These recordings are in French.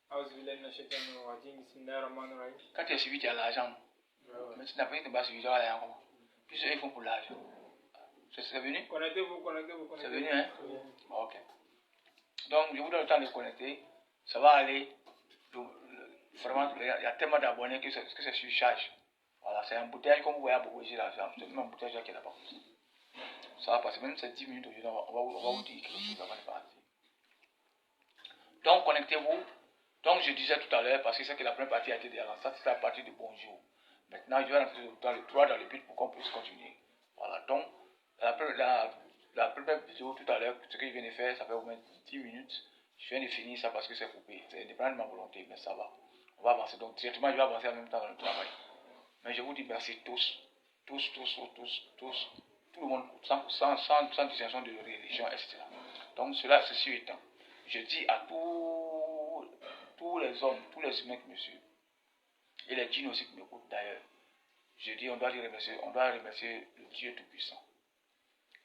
Quand tu es suivi, tu as l'argent. Mais tu n'as pas suivi, tu as l'argent comment? Puis ils font pour l'argent. C'est venu? Connectez-vous. C'est venu, hein? Ok. Donc, je vous donne le temps de connecter. Ça va aller. Vraiment, il y a tellement d'abonnés que c'est sur charge. Voilà, c'est un bouteillage comme vous voyez à beaucoup ici là. C'est même un bouteillage qui est là-bas. Ça va passer, même c'est 10 minutes aujourd'hui, on va vous dire quelque chose avant de partir. Donc, connectez-vous. Donc, je disais tout à l'heure, parce que c'est que la première partie a été déjà lancée, ça c'est la partie de bonjour. Maintenant, je vais rentrer dans le droit dans le but pour qu'on puisse continuer. Voilà, donc, la première vidéo tout à l'heure, ce que je viens de faire, ça fait au moins 10 minutes. Je viens de finir ça parce que c'est coupé. C'est indépendant de ma volonté, mais ça va. On va avancer. Donc, directement, je vais avancer en même temps dans le travail. Mais je vous dis merci tous. Tout le monde, sans distinction de religion, etc. Donc, ceci étant, je dis à tous les hommes, tous les humains qui me suivent, et les djinns aussi qui m'écoutent d'ailleurs, je dis, on doit remercier le Dieu Tout-Puissant.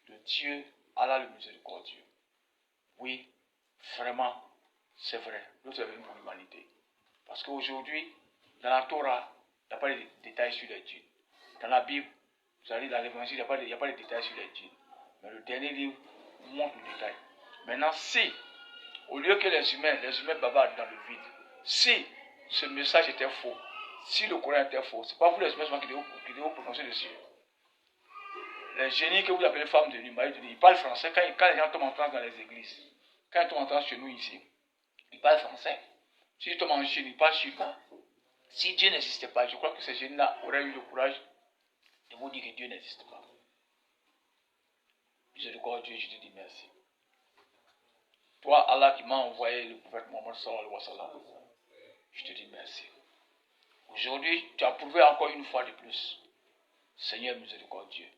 Le Dieu, Allah le miséricordieux. Oui, vraiment, c'est vrai. L'autre est venu pour l'humanité. Parce qu'aujourd'hui, dans la Torah, il n'y a pas de détails sur les djinns. Dans la Bible, vous allez dans l'évangile, il n'y a pas de détails sur les djinns. Mais le dernier livre montre le détail. Maintenant, si, au lieu que les humains bavardent dans le vide, si ce message était faux, si le Coran était faux, ce n'est pas vous les humains qui devez vous prononcer dessus. Les génies que vous appelez femmes de nuit, ils parlent français quand les gens tombent en transe dans les églises. Quand ils tombent en transe chez nous ici, ils parlent français. S'ils tombent en Chine, ils parlent chinois. Si Dieu n'existait pas, je crois que ces génies-là auraient eu le courage de vous dire que Dieu n'existe pas. Miséricordieux, je te dis merci. Toi, Allah qui m'a envoyé le prophète Mohammed sallallahu alayhi wa sallam, je te dis merci. Aujourd'hui, tu as prouvé encore une fois de plus, Seigneur miséricordieux,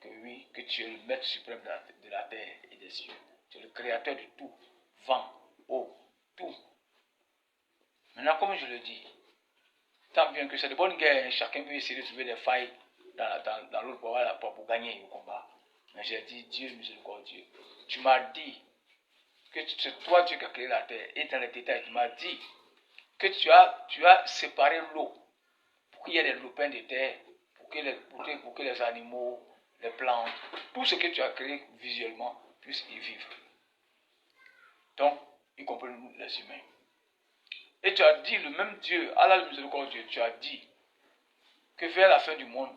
que oui, que tu es le maître suprême de la terre et des cieux. Tu es le créateur de tout, vent, eau, tout. Maintenant, comme je le dis, tant bien que c'est de bonnes guerres, chacun peut essayer de trouver des failles dans l'autre pour gagner le combat. Mais j'ai dit, Dieu miséricordieux, tu m'as dit que c'est toi Dieu qui as créé la terre. Et dans les détails, tu m'as dit que tu as séparé l'eau pour qu'il y ait des lopins de terre, pour que les animaux, les plantes, tout ce que tu as créé visuellement puisse y vivre. Donc, y compris les humains. Et tu as dit, le même Dieu, Allah le miséricordieux, tu as dit que vers la fin du monde,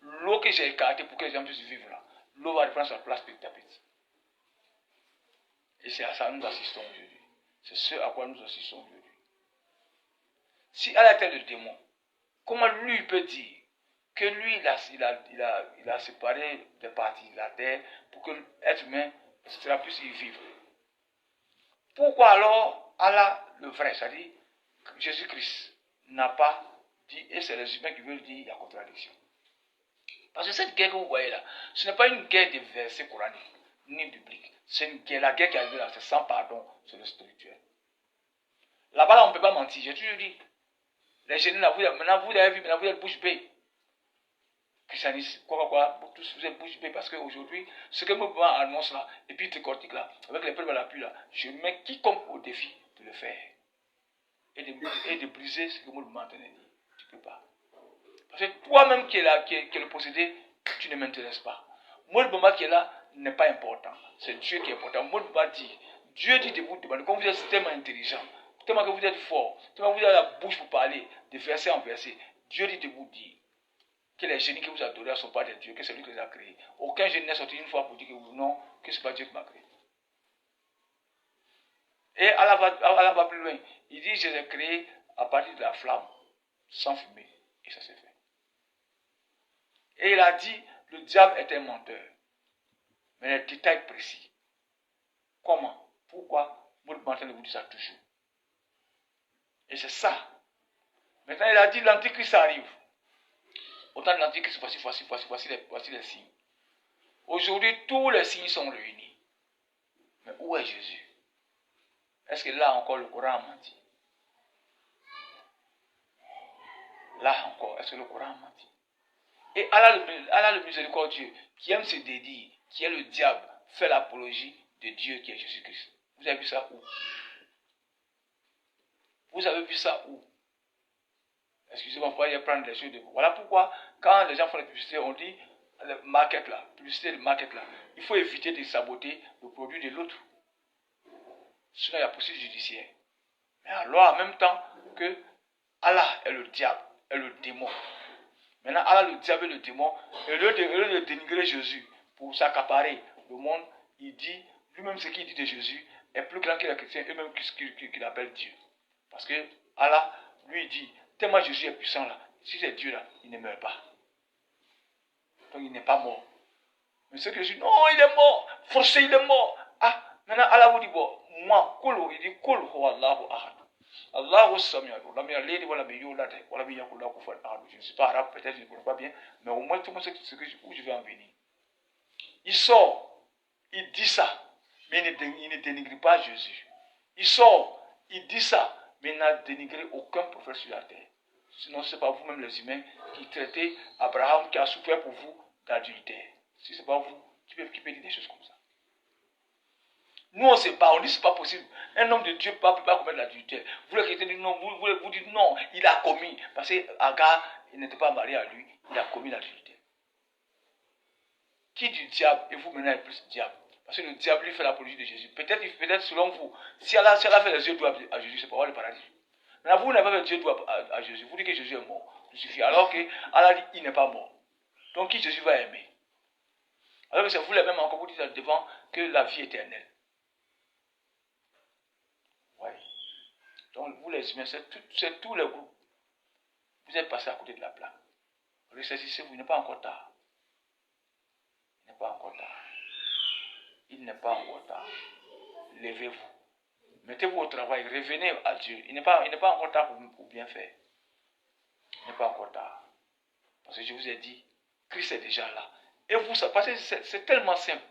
l'eau que j'ai écartée pour que les gens puissent vivre là, l'eau va reprendre sa place petit à petit. Et c'est à ça que nous assistons aujourd'hui. C'est ce à quoi nous assistons aujourd'hui. Si Allah était le démon, comment lui peut dire que lui il a séparé des parties de la terre pour que l'être humain puisse y vivre? Pourquoi alors Allah, le vrai, c'est-à-dire Jésus-Christ, n'a pas dit, et c'est les humains qui veulent dire la contradiction? Parce que cette guerre que vous voyez là, ce n'est pas une guerre de versets coraniques, ni bibliques. C'est une guerre, la guerre qui arrive là, c'est sans pardon, c'est le spirituel. Là-bas, là, on ne peut pas mentir. J'ai toujours dit, les jeunes là, maintenant vous avez vu, maintenant vous êtes bouche bée. Christianisme, quoi, tous vous êtes bouche bée, parce qu'aujourd'hui, ce que Mouvement annonce là, et puis tricortique là, avec les peuples à l'appui là, je mets quiconque au défi de le faire. Et de briser ce que Mouvement a dit. Tu ne peux pas. Parce que toi-même qui est là, qui est le possédé, tu ne m'intéresses pas. Moi, le moment qui est là n'est pas important. C'est Dieu qui est important. Moi, le dit, Dieu dit de vous demander, comme vous êtes tellement intelligent, tellement que vous êtes fort, tellement que vous avez la bouche pour parler, de verset en verset, Dieu dit de vous dire que les génies que vous adorez ne sont pas des dieux, que c'est lui qui les a créés. Aucun génie n'est sorti une fois pour dire que non, que ce n'est pas Dieu qui m'a créé. Et Allah va plus loin. Il dit, je les ai créés à partir de la flamme, sans fumée. Et ça s'est fait. Et il a dit, le diable est un menteur. Mais les détails précis. Comment? Pourquoi? Vous êtes en train de vous dire ça toujours. Et c'est ça. Maintenant, il a dit, l'antichrist arrive. Autant de l'antichrist, voici les signes. Aujourd'hui, tous les signes sont réunis. Mais où est Jésus? Est-ce que là encore le Coran a menti? Là encore, est-ce que le Coran a menti? Et Allah le miséricordieux, qui aime se dédier, qui est le diable, fait l'apologie de Dieu qui est Jésus-Christ. Vous avez vu ça où? Vous avez vu ça où? Excusez-moi, il faut aller prendre les choses de vous. Voilà pourquoi, quand les gens font la publicité, on dit, le market là, publicité de market là, il faut éviter de saboter le produit de l'autre. Sinon, il y a poursuite judiciaire. Mais alors, en même temps que Allah est le diable, est le démon. Maintenant, Allah, le diable et le démon, au lieu de dénigrer Jésus pour s'accaparer le monde, il dit, lui-même ce qu'il dit de Jésus est plus grand que les chrétiens, eux-mêmes qu'il appelle Dieu. Parce que Allah, lui, dit, tellement Jésus est puissant là, si c'est Dieu là, il ne meurt pas. Donc il n'est pas mort. Mais ceux qui disent, non, il est mort, forcé, il est mort. Ah, maintenant Allah vous dit, bon, moi, il dit, Kul Allahu ahad. Allahu samia, je ne suis pas arabe, peut-être je ne connais pas bien, mais au moins tout le monde sait où je vais en venir. Il sort, il dit ça, mais il ne dénigre pas Jésus. Il sort, il dit ça, mais il n'a dénigré aucun prophète sur la terre. Sinon, ce n'est pas vous-même les humains qui traitez Abraham qui a souffert pour vous d'adultère. Si ce n'est pas vous, qui peut dire des choses comme ça. Nous, on ne sait pas, on dit que ce n'est pas possible. Un homme de Dieu ne peut pas commettre l'adultère. Vous, les chrétiens, non, vous dites non, il a commis. Parce qu'Agar, il n'était pas marié à lui, il a commis l'adultère. Qui du diable et vous maintenant est plus diable? Parce que le diable lui fait l'apologie de Jésus. Peut-être selon vous, si Allah fait les yeux doux à Jésus, c'est pour avoir le paradis. Maintenant, vous n'avez pas fait les yeux doux à Jésus. Vous dites que Jésus est mort. Il suffit. Alors que Allah dit qu'il n'est pas mort. Donc qui Jésus va aimer? Alors que c'est vous les mêmes encore, vous dites devant que la vie éternelle. Oui. Donc vous les humains, c'est tous les groupes. Vous êtes passés à côté de la plaque. Ressaisissez-vous, il n'est pas encore tard. Il n'est pas encore tard. Il n'est pas encore tard. Levez-vous. Mettez-vous au travail, revenez à Dieu. Il n'est pas encore tard pour bien faire. Il n'est pas encore tard. Parce que je vous ai dit, Christ est déjà là. Et vous, ça, parce que c'est tellement simple.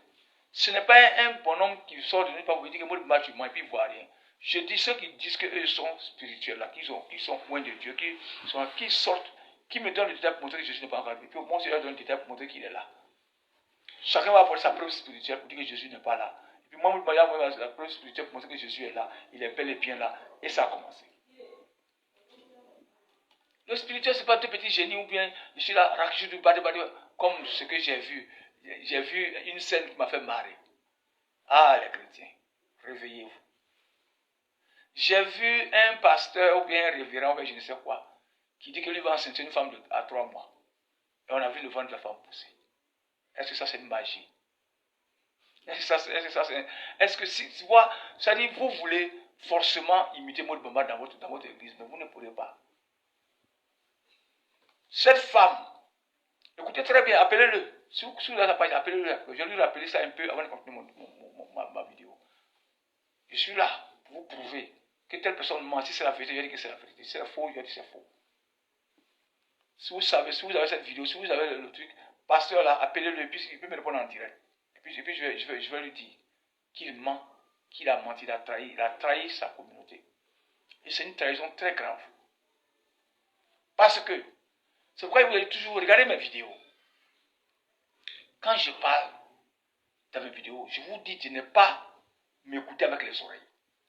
Ce n'est pas un bonhomme qui sort de nulle part, vous dites que moi, tu mens et puis il ne voit rien. Je dis ceux qui disent qu'eux sont spirituels, là, qui sont loin de Dieu, qui sortent, qui me donnent le détail pour montrer que Jésus n'est pas encore là. Et puis moi, je leur donne le détail pour montrer qu'il est là. Chacun va apporter sa preuve spirituelle pour dire que Jésus n'est pas là. Et puis moi, la preuve spirituelle pour montrer que Jésus est là. Il est bel et bien là. Et ça a commencé. Le spirituel, ce n'est pas deux petits génies ou bien je suis là, comme ce que j'ai vu. J'ai vu une scène qui m'a fait marrer. Ah, les chrétiens, réveillez-vous. J'ai vu un pasteur ou bien un révérend ou bien je ne sais quoi qui dit que lui va enceinter une femme à 3 mois. Et on a vu le ventre de la femme pousser. Est-ce que ça c'est une magie? Est-ce que si tu vois, ça dit vous voulez forcément imiter Maud Bamba dans votre église, mais vous ne pourrez pas. Cette femme, écoutez très bien, appelez-le. Si vous avez la page, appelez-le. Je vais lui rappeler ça un peu avant de continuer ma vidéo. Je suis là pour vous prouver que telle personne ment. Si c'est la vérité, je dis que c'est la vérité. Si c'est faux, je dis que c'est faux. Si vous avez cette vidéo, si vous avez le truc, pasteur là, appelez-le, et puis il peut me répondre en direct. Et puis je vais lui dire qu'il ment, qu'il a menti, il a trahi sa communauté. Et c'est une trahison très grave. Parce que, c'est pourquoi vous allez toujours regarder mes vidéos. Quand je parle dans mes vidéos, je vous dis de ne pas m'écouter avec les oreilles.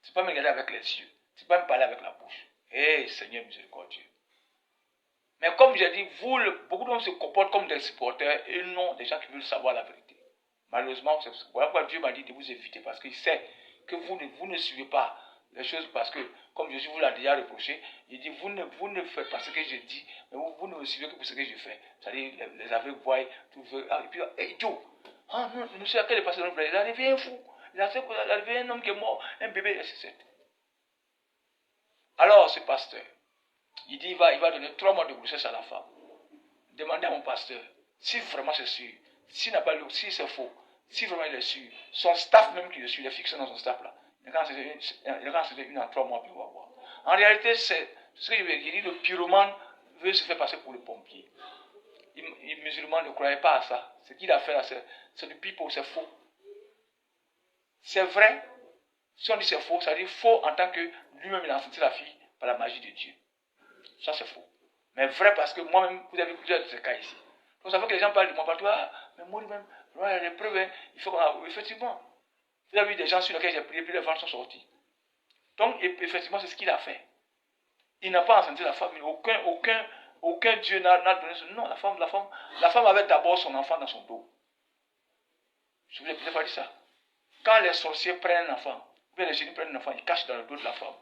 Ce n'est pas me regarder avec les yeux. Ce n'est pas me parler avec la bouche. Hé, Seigneur miséricordieux. Mais comme j'ai dit, beaucoup d'hommes se comportent comme des supporters et non des gens qui veulent savoir la vérité. Malheureusement, c'est pourquoi Dieu m'a dit de vous éviter, parce qu'il sait que vous ne suivez pas les choses, parce que, comme Jésus vous l'a déjà reproché, il dit, vous ne faites pas ce que je dis, mais vous ne me suivez que pour ce que je fais. C'est-à-dire, les aveugles voient, tout veut, et puis, idiot. Ah non, nous savons quel est passé dans le il est arrivé un fou, il est arrivé un homme qui est mort, un bébé, etc. Alors, ce pasteur, il dit, il va donner 3 mois de grossesse à la femme. Demandez à mon pasteur, si vraiment c'est sûr, si c'est faux, si vraiment il est sûr, son staff même qui le suit, les filles qui sont dans son staff là, il va enseigner une en 3 mois, puis on va voir. En réalité, c'est ce que je veux dire, le pyromane veut se faire passer pour le pompier. Les musulmans ne croyaient pas à ça. Ce qu'il a fait là, c'est du pipeau, c'est faux. C'est vrai, si on dit c'est faux, ça dit faux en tant que lui-même il a enseigné la fille par la magie de Dieu. Ça c'est faux. Mais vrai parce que moi-même, vous avez plusieurs de ces cas ici. Donc ça fait que les gens parlent de moi partout. Ah, mais moi lui-même, il y a des preuves. Hein. Il faut qu'on effectivement. Vous avez vu des gens sur lesquels j'ai prié, puis les vents sont sortis. Donc effectivement, c'est ce qu'il a fait. Il n'a pas enceinté la femme. Aucun Dieu n'a donné ce... Non, la femme avait d'abord son enfant dans son dos. Je vous ai peut-être pas dit ça. Quand les sorciers prennent un enfant, ou bien les génies prennent un enfant, ils cachent dans le dos de la femme.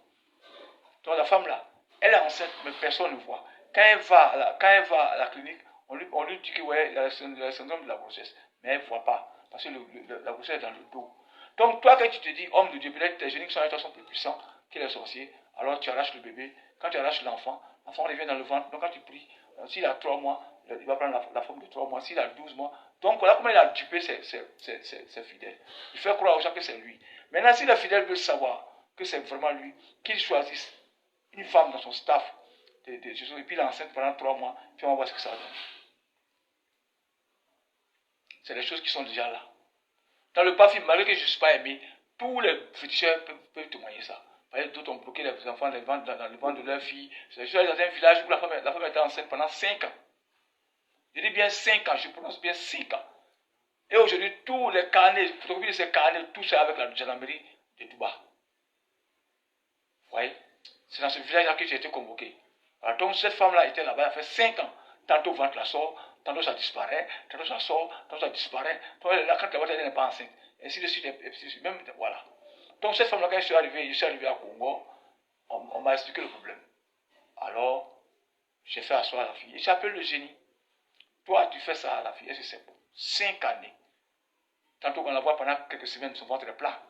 Donc la femme là, elle est enceinte, mais personne ne voit. Quand elle va à la clinique, on lui dit que ouais, il y a le syndrome de la grossesse. Mais elle ne voit pas, parce que la grossesse est dans le dos. Donc toi, quand tu te dis, homme de Dieu, peut-être tes génies qui sont avec toi sont plus puissants que les sorciers, alors tu arraches le bébé. Quand tu arraches l'enfant revient dans le ventre. Donc quand tu pries, s'il a 3 mois, il va prendre la forme de 3 mois. S'il a 12 mois, donc voilà comment il a dupé ses fidèles. Il fait croire aux gens que c'est lui. Maintenant, si les fidèles veulent savoir que c'est vraiment lui, qu'ils choisissent une femme dans son staff de Jésus, et puis l'enceinte pendant 3 mois, puis on va voir ce que ça donne. C'est les choses qui sont déjà là. Dans le parfum, malgré que je ne suis pas aimé, tous les féticheurs peuvent témoigner ça. D'autres ont bloqué les enfants dans le ventre de leur fille. Je suis allé dans un village où la femme était enceinte pendant 5 ans. Je dis bien 5 ans, je prononce bien 5 ans. Et aujourd'hui, tous les carnets, photocopie de ces carnets, tout ça avec la gendarmerie de Touba. Vous voyez? C'est dans ce village-là que j'ai été convoqué. Alors, donc cette femme-là était là-bas, elle a fait 5 ans. Tantôt ventre la sort, tantôt ça disparaît, tantôt ça sort, tantôt ça disparaît. Quand la voiture n'est pas enceinte, ainsi de suite, même, voilà. Donc cette femme-là, quand je suis arrivé à Congo, on m'a expliqué le problème. Alors, j'ai fait asseoir la fille. Et j'appelle le génie. Toi, tu fais ça à la fille, est-ce que c'est bon? 5 années. Tantôt qu'on la voit pendant quelques semaines, son ventre est plat.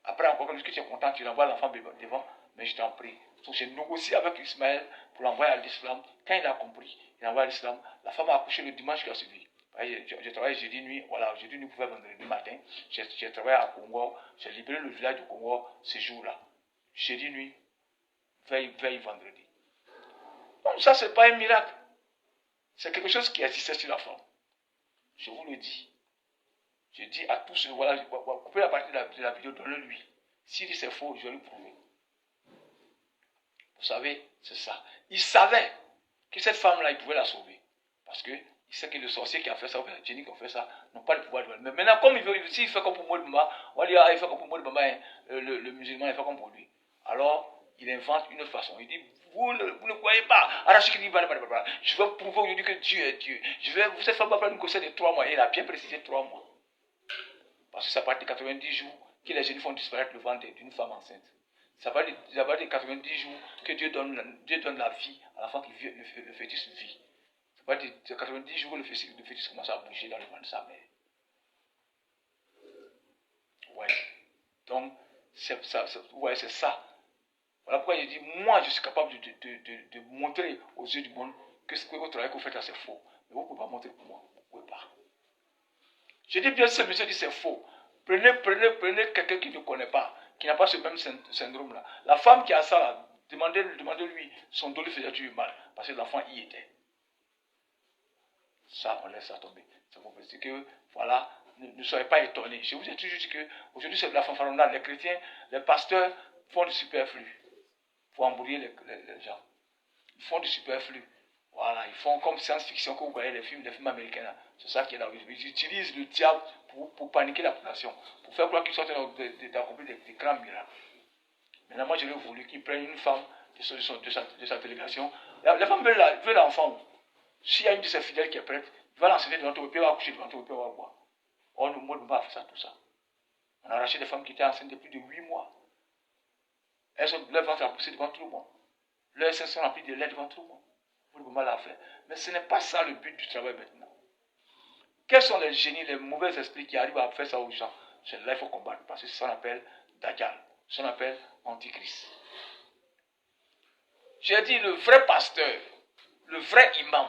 Après, encore, quand tu es content, tu l'envoies l'enfant devant. Mais je t'en prie. Donc, j'ai négocié avec Ismaël pour l'envoyer à l'islam. Quand il a compris, il envoie à l'islam. La femme a accouché le dimanche qui a suivi. J'ai travaillé jeudi nuit, voilà, jeudi nuit, pouvait vendredi matin. J'ai travaillé à Congo, j'ai libéré le village de Congo ce jour-là. Jeudi nuit, veille vendredi. Donc, ça, c'est pas un miracle. C'est quelque chose qui existait sur la femme. Je vous le dis. Je dis à tous ceux, voilà, coupez la partie de la vidéo, donnez-le-lui. S'il dit c'est faux, je vais lui prouver. Vous savez, c'est ça. Il savait que cette femme-là, il pouvait la sauver. Parce que il sait que le sorcier qui a fait ça, ou le génie qui a fait ça, n'ont pas le pouvoir de le. Mais maintenant, comme s'il fait comme pour Maud Bamba, on va dire, il fait comme pour Maud Bamba, hein, le musulman, il fait comme pour lui. Alors, il invente une autre façon. Il dit, vous ne croyez pas. Je vais prouver aujourd'hui que Dieu est Dieu. Cette femme va prendre une grossesse de 3 mois. Et il a bien précisé 3 mois. Parce que ça part de 90 jours que les génies font disparaître le ventre d'une femme enceinte. Ça part de 90 jours que Dieu donne la vie à l'enfant qui vit, le fœtus vit. Ça part de 90 jours que le fœtus commence à bouger dans le ventre de sa mère. Ouais. Donc, c'est ça. Voilà pourquoi je dis, moi, je suis capable de montrer aux yeux du monde que ce que votre travail que vous faites là, c'est faux. Mais vous ne pouvez pas montrer pour moi. Vous ne pouvez pas. Je dis bien, ce monsieur dit c'est faux. Prenez quelqu'un qui ne connaît pas, qui n'a pas ce même syndrome-là. La femme qui a ça, là, demandez-lui, son dos lui faisait du mal, parce que l'enfant y était. Ça, on laisse ça tomber. Ça vous dire que, voilà, ne soyez pas étonnés. Je vous ai toujours dit que, aujourd'hui, c'est de la fanfaronnade. Les chrétiens, les pasteurs font du superflu pour embrouiller les gens. Ils font du superflu. Voilà, ils font comme science-fiction que vous voyez les films américains. C'est ça qui est là. Ils utilisent le diable pour paniquer la population, pour faire croire qu'ils sont d'accomplir des grands miracles. Maintenant, moi, j'aurais voulu qu'ils prennent une femme de sa délégation. La femme veut l'enfant. S'il y a une de ses fidèles qui est prête, il va l'enseigner devant toi, puis il va accoucher devant toi, puis il va voir. Or, nous, moi, on va faire ça, tout ça. On a arraché des femmes qui étaient enceintes depuis plus de 8 mois. Leur ventre a poussé devant tout le monde. Leurs seins sont remplis de lait devant tout le monde. Vous ne pouvez pas la faire. Mais ce n'est pas ça le but du travail maintenant. Quels sont les génies, les mauvais esprits qui arrivent à faire ça aux gens? C'est là qu'il faut combattre. Parce que c'est ça qu'on appelle Dajjal. C'est ça qu'on appelle Antichrist. J'ai dit le vrai pasteur, le vrai imam,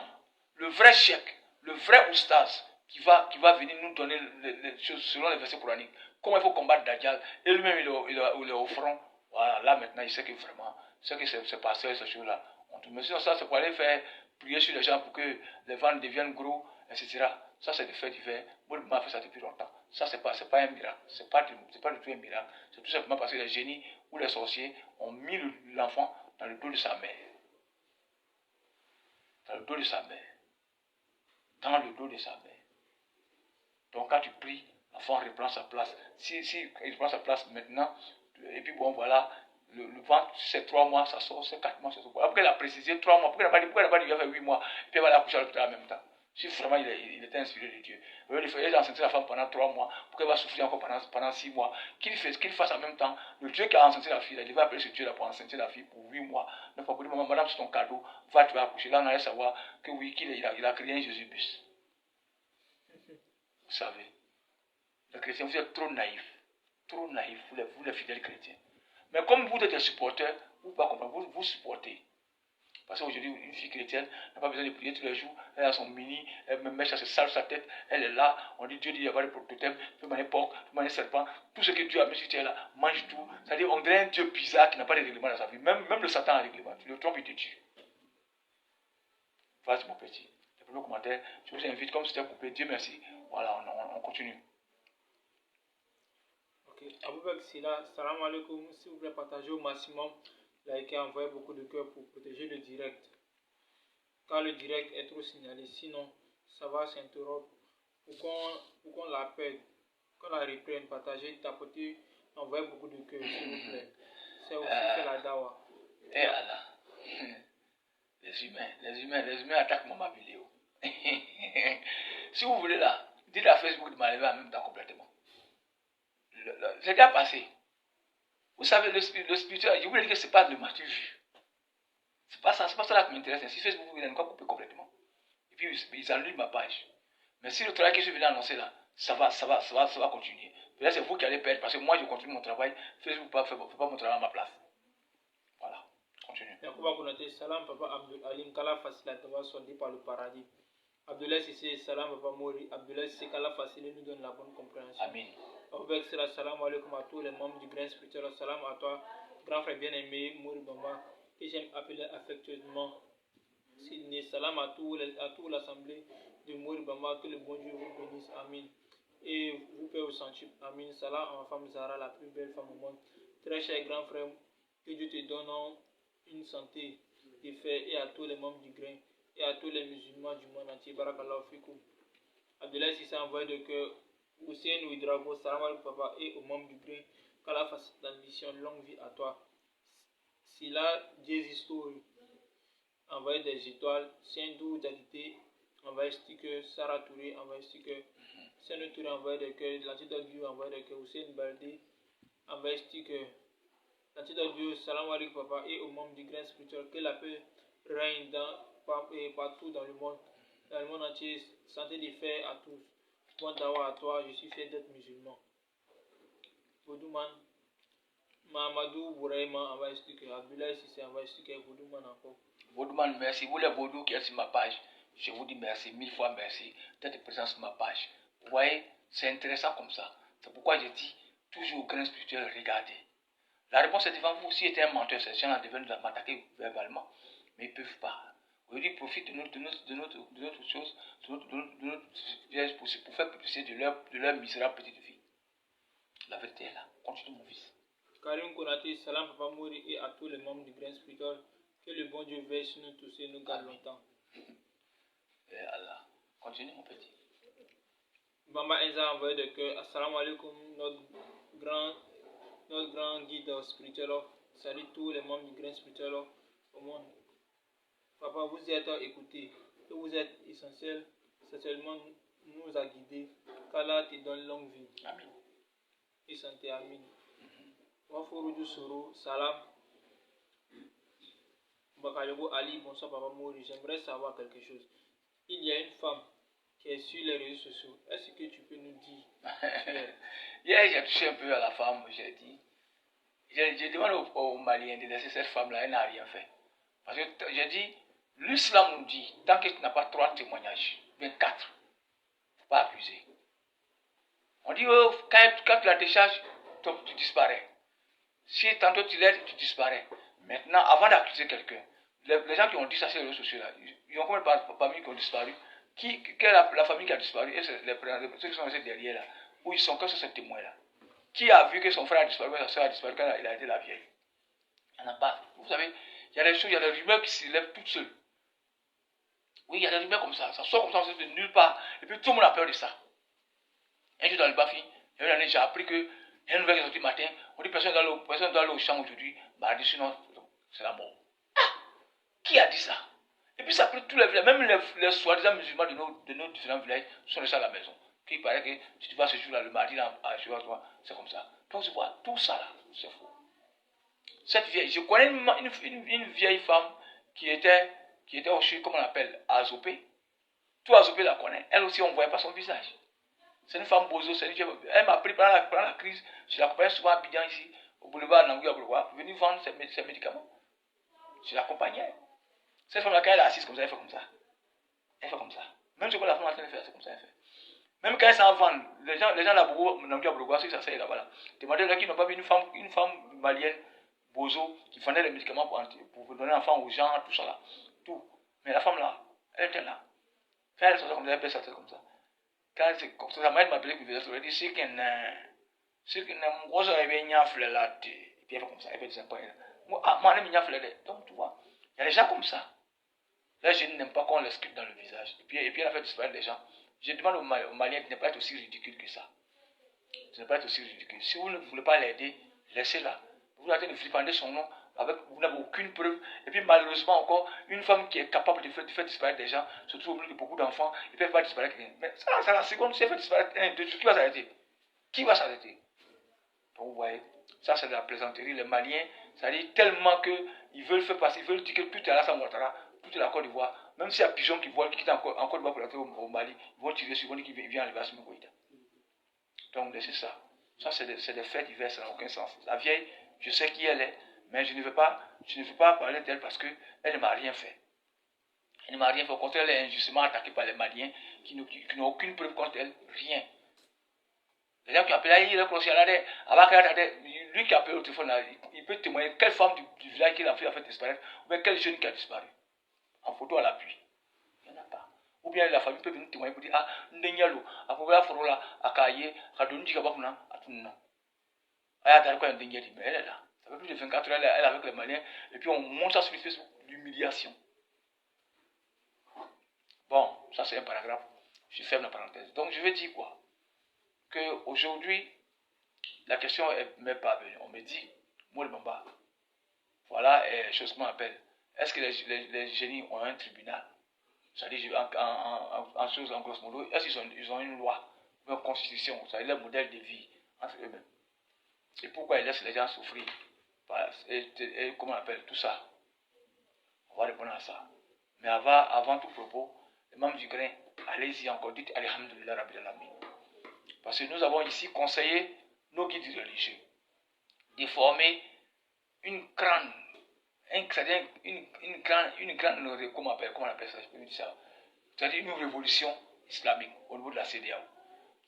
le vrai cheikh, le vrai oustaz qui va venir nous donner les choses selon les versets coraniques. Comment il faut combattre Dajjal. Et lui-même, il est au front. Voilà, là maintenant, il sait que vraiment, c'est que c'est pasteur, ces choses-là. Mais sinon, ça, c'est pour aller faire prier sur les gens pour que les ventes deviennent gros, etc. Ça, c'est des faits divers. Moi, je fait ça depuis longtemps. Ça, c'est pas un miracle. C'est pas du tout un miracle. C'est tout simplement parce que les génies ou les sorciers ont mis l'enfant dans le dos de sa mère. Dans le dos de sa mère. Dans le dos de sa mère. Donc, quand tu pries, l'enfant reprend sa place. Si il reprend sa place maintenant, et puis bon, voilà, le ventre, c'est 3 mois, ça sort, c'est 4 mois, ça sort. Après, elle a précisé 3 mois. Pourquoi elle n'a pas dit qu'il va faire 8 mois, et puis elle va l'accoucher à l'hôpital en même temps? Si vraiment il était inspiré de Dieu. Il a enceinte la femme pendant 3 mois, pourquoi elle va souffrir encore pendant 6 mois? Qu'il fasse en même temps. Le Dieu qui a enceinte la fille, il va appeler ce Dieu-là pour enceinte la fille pour 8 mois. Ne pas dire, maman, madame, c'est ton cadeau, va, tu vas accoucher. Là, on allait savoir que oui, qu'il a créé un Jésus-Bus. Vous savez, les chrétiens, vous êtes trop naïfs, vous les fidèles chrétiens. Mais comme vous êtes des supporters, vous ne pouvez pas comprendre, vous supportez. Parce qu'aujourd'hui, une fille chrétienne n'a pas besoin de prier tous les jours. Elle a son mini, elle me met ça, se salve sa tête. Elle est là. On dit Dieu dit il y a pas de totem, il peut manger porc, il peut manger serpent. Tout ce que Dieu a mis sur terre là, mange tout. C'est-à-dire, on dirait un Dieu bizarre qui n'a pas de règlement dans sa vie. Même le Satan a un règlement. Tu le trompes, il te tue. Voilà, c'est mon petit. Les premiers commentaires, je vous invite, comme c'était coupé, Dieu merci. Voilà, on continue. Ok, Aboubek Silla, salam alaikum. S'il vous plaît, partagez au maximum. Likez, envoyez beaucoup de cœurs pour protéger le direct. Car le direct est trop signalé, sinon ça va s'interrompre. Pour qu'on la perde, qu'on la reprenne, partagez, tapotez, envoyez beaucoup de cœurs, s'il vous plaît. C'est aussi fait la dawa. Et Allah. Les humains attaquent ma vidéo. Si vous voulez là, dites à Facebook de m'enlever en même temps complètement. C'est déjà passé. Vous savez, le spirituel, je vous dis que ce n'est pas le match vu. C'est pas ça là qui m'intéresse. Si Facebook vous pas couper complètement. Et puis ils annulent ma page. Mais si le travail que je viens d'annoncer là, ça va continuer. Peut-être c'est vous qui allez perdre parce que moi je continue mon travail. Facebook ne fait pas mon travail à ma place. Voilà. Continue. Yacouba Konaté, salam papa Abdul Alim, Kala facile à t'avoir sondé par le paradis. Abdoulaye Sissé, salam papa Mori. Abdoulaye Sissé, Kala facile nous donne la bonne compréhension. Amin. Avec cela, salam alaikum à tous les membres du grain spirituel. Salam à toi, grand frère bien-aimé, Mori Bamba, que j'aime appeler affectueusement Sydney. Salam à toute l'assemblée de Mori Bamba, que le bon Dieu vous bénisse. Amin. Et vous pouvez vous sentir. Amin. Salam à ma femme Zara, la plus belle femme au monde. Très cher grand frère, que Dieu te donne une santé de fer et à tous les membres du grain et à tous les musulmans du monde entier. Barakallahu fikum. Abdoulaye Sissé envoyé de cœur. Hussein Ouidrago, salam alaikum papa et aux membres du grain. Qu'Allah fasse d'ambition, longue vie à toi. Sila Jésus Story, envoyé des étoiles. Sindou Dadité, envoyé sticker. Sarah Touré, envoyé sticker. Sindou Touré, envoyé des cœurs. L'antidot Dieu, envoyé des cœurs. Hussein Baldé, envoyé sticker. L'antidot Dieu, salam alaikum papa et aux membres du grain spirituel. Que la paix règne partout dans le monde entier. Santé de fer à tous. Bon dawa à toi, je suis fier d'être musulman. Boudouman, Mahamadou Bouraïma envoie sticker. Abdoulaye Sissé envoie sticker. Boudouman encore. Boudouman, merci. Vous les Boudou qui êtes sur ma page, je vous dis merci, 1000 fois merci d'être présent sur ma page. Vous voyez, c'est intéressant comme ça. C'est pourquoi je dis toujours au grain spirituel, regardez. La réponse est devant vous. Si était un menteur, ces gens-là devaient m'attaquer verbalement. Mais ils ne peuvent pas. Aujourd'hui, ils profitent de notre chose, de notre piège pour faire publicité de leur misérable petite vie. La vérité est là. Continue mon fils. Karim Konaté, salam papa Mori et à tous les membres du grain spirituel. Que le bon Dieu veille sur nous tous et nous garde longtemps. Et Allah. Continue mon petit. Bamba Enza envoyé de cœur. Assalamu alaikum, notre grand guide spirituel. Salut tous les membres du grain spirituel au monde. Papa, vous êtes écoutés, que vous êtes essentiel, c'est seulement nous a guidés, qu'Allah te donne longue vie. Amen. Et santé, amin. Wafourou Soro, salam. Bakayoko Ali, bonsoir Papa Mori, j'aimerais savoir quelque chose. Il y a une femme qui est sur les réseaux sociaux, est-ce que tu peux nous dire Hier, j'ai touché un peu à la femme, j'ai dit. Je demande aux Maliens de laisser cette femme-là, elle n'a rien fait. Parce que j'ai dit, l'islam nous dit, tant que tu n'as pas 3 témoignages, bien 4, il ne faut pas accuser. On dit, oh, quand tu la décharges, tu disparais. Si tantôt tu l'aides, tu disparais. Maintenant, avant d'accuser quelqu'un, les gens qui ont dit ça sur les réseaux sociaux, ils ont combien de familles qui ont disparu? Quelle est la famille qui a disparu? Et c'est ceux qui sont restés derrière là, où ils sont que sur ce témoin-là. Qui a vu que son frère a disparu, sa soeur a disparu quand il a été la vieille? Il n'y en a pas. Vous savez, il y a des choses, il y a des rumeurs qui s'élèvent toutes seules. Oui, il y a des rumeurs comme ça sort comme ça de nulle part, et puis tout le monde a peur de ça. Un jour dans le Bafi, j'ai appris que Il y a une nouvelle qui est sortie matin, on dit personne doit aller au champ aujourd'hui, mardi, sinon c'est la mort. Qui a dit ça? Et puis ça peut tous les villages, même les soi-disant musulmans de nos différents villages sont restés à la maison. Qui paraît que si tu vas ce jour-là, le mardi, là, à toi, c'est comme ça. Donc tu vois, tout ça là, c'est faux. Cette vieille, je connais une vieille femme qui était aussi, comment on appelle, Azopé. Tout Azopé la connaît. Elle aussi, on ne voyait pas son visage. C'est une femme bozo, elle m'a pris pendant la crise. Je l'accompagnais souvent à Bidjan ici, au boulevard Nangui à Boulevard, pour venir vendre ses médicaments. Je l'accompagnais. Cette femme-là, quand elle est assise comme ça, elle fait comme ça. Elle fait comme ça. Même ce que la femme est en train de faire, c'est comme ça, elle fait. Même quand elle s'en vend, les gens là, Nangui à Boulevard, ceux qui s'asseyent là-bas, là, demandez-leur qu'ils n'ont pas vu une femme malienne, bozo, qui vendait les médicaments pour donner l'enfant aux gens, tout ça là. Tout. Mais la femme là, elle était là. Quand elle sortait comme ça, elle fait ça, c'est comme ça. Quand c'est comme ça, m'a appelé pour dire, elle dit, c'est qu'elle n'a pas là. Et puis elle fait comme ça, elle fait des impôts. Moi, donc tu vois, il y a des gens comme ça. Là, je n'aime pas qu'on les sculpte dans le visage. Et puis elle a fait disparaître des gens. Je demande aux Maliens de ne pas être aussi ridicule que ça. De ne pas être aussi ridicule. Si vous ne voulez pas l'aider, laissez-la. Vous avez de flipper son nom, vous n'avez aucune preuve. Et puis malheureusement encore, une femme qui est capable de faire disparaître des gens, se trouve au milieu de beaucoup d'enfants, et puis elle va disparaître. Mais ça, la seconde, si elle fait disparaître un, deux, qui va s'arrêter? Qui va s'arrêter? Donc vous voyez, ça c'est de la plaisanterie. Les Maliens, ça dit tellement qu'ils veulent faire passer, ils veulent dire que tout est Alassane Ouattara, tout est la Côte d'Ivoire. Même s'il y a Pigeon qui quitte en Côte d'Ivoire pour rentrer au Mali, ils vont tirer sur, ils vont dire qu'il vient enlever Assimi Goïta. Donc c'est ça. Ça c'est des faits divers, ça n'a aucun sens. La vieille, je sais qui elle est, mais je ne veux pas parler d'elle parce qu'elle ne m'a rien fait. Elle ne m'a rien fait. Au contraire, elle est injustement attaquée par les Maliens qui n'ont aucune preuve contre elle, rien. Les gens qui appellent lui qui appelle au téléphone, là, il peut témoigner quelle femme du village qu'il a fait disparaître, ou bien quel jeune qui a disparu. En photo à l'appui. Il n'y en a pas. Ou bien la famille peut venir témoigner pour dire, ah, Ndenyalo, à Kouba Forola, à Kaye, à Donji Kabakuna, à Tunna. Ah, t'as quoi Ndenyali, mais elle est là. Ça fait plus de 24 heures, elle est avec les Maliens, et puis on monte ça sur Facebook, l'humiliation. Bon, ça c'est un paragraphe. Je ferme la parenthèse. Donc je vais dire quoi? Qu'aujourd'hui, la question m'est pas venue. On me dit, Moul Bamba, voilà chose qu'on appelle. Est-ce que les génies ont un tribunal? C'est-à-dire, en chose, en grosso modo, est-ce qu'ils ont une loi, une constitution, c'est-à-dire leur modèle de vie entre eux-mêmes? Et pourquoi ils laissent les gens souffrir? Et comment on appelle tout ça? On va répondre à ça. Mais avant tout propos, les membres du grain, allez-y encore, dites Alhamdulillah Rabbil Alamin. Parce que nous avons ici conseillé nos guides religieux de former une grande, comment on appelle ça, je peux dire ça, c'est-à-dire une révolution islamique au niveau de la CEDEAO.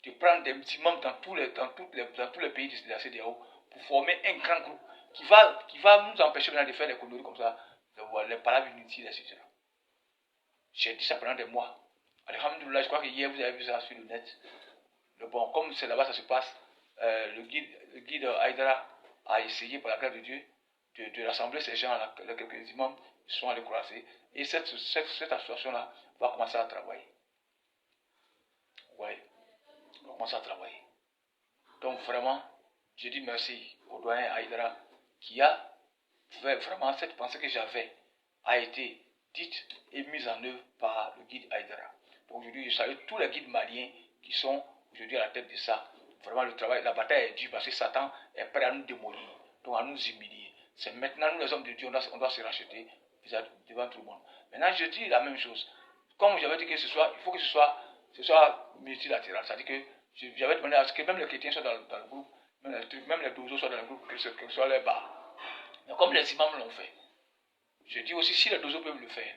De prendre des petits membres dans tous les pays de la CEDEAO pour former un grand groupe qui va nous empêcher de faire des conneries comme ça, les palabres inutiles, etc. J'ai dit ça pendant des mois. Alhamdulillah, je crois que hier vous avez vu ça sur le net. Bon, comme c'est là-bas ça se passe, le guide Haïdara a essayé par la grâce de Dieu de rassembler ces gens-là, quelques imams sont allés croiser, et cette association-là va commencer à travailler. Oui, on va commencer à travailler. Donc vraiment, je dis merci au doyen Haïdara qui a fait vraiment cette pensée que j'avais a été dite et mise en œuvre par le guide Haïdara. Donc aujourd'hui, je salue tous les guides maliens qui sont aujourd'hui à la tête de ça. Vraiment, le travail, la bataille est dure parce que Satan est prêt à nous démolir, donc à nous humilier. C'est maintenant, nous les hommes de Dieu, on doit se racheter devant tout le monde. Maintenant, je dis la même chose. Comme j'avais dit que il faut que ce soit multilatéral. C'est-à-dire que j'avais demandé à ce que même les chrétiens soient dans le groupe, même les dozos soient dans le groupe, que ce soit les bas. Mais comme les imams l'ont fait, je dis aussi si les dozos peuvent le faire,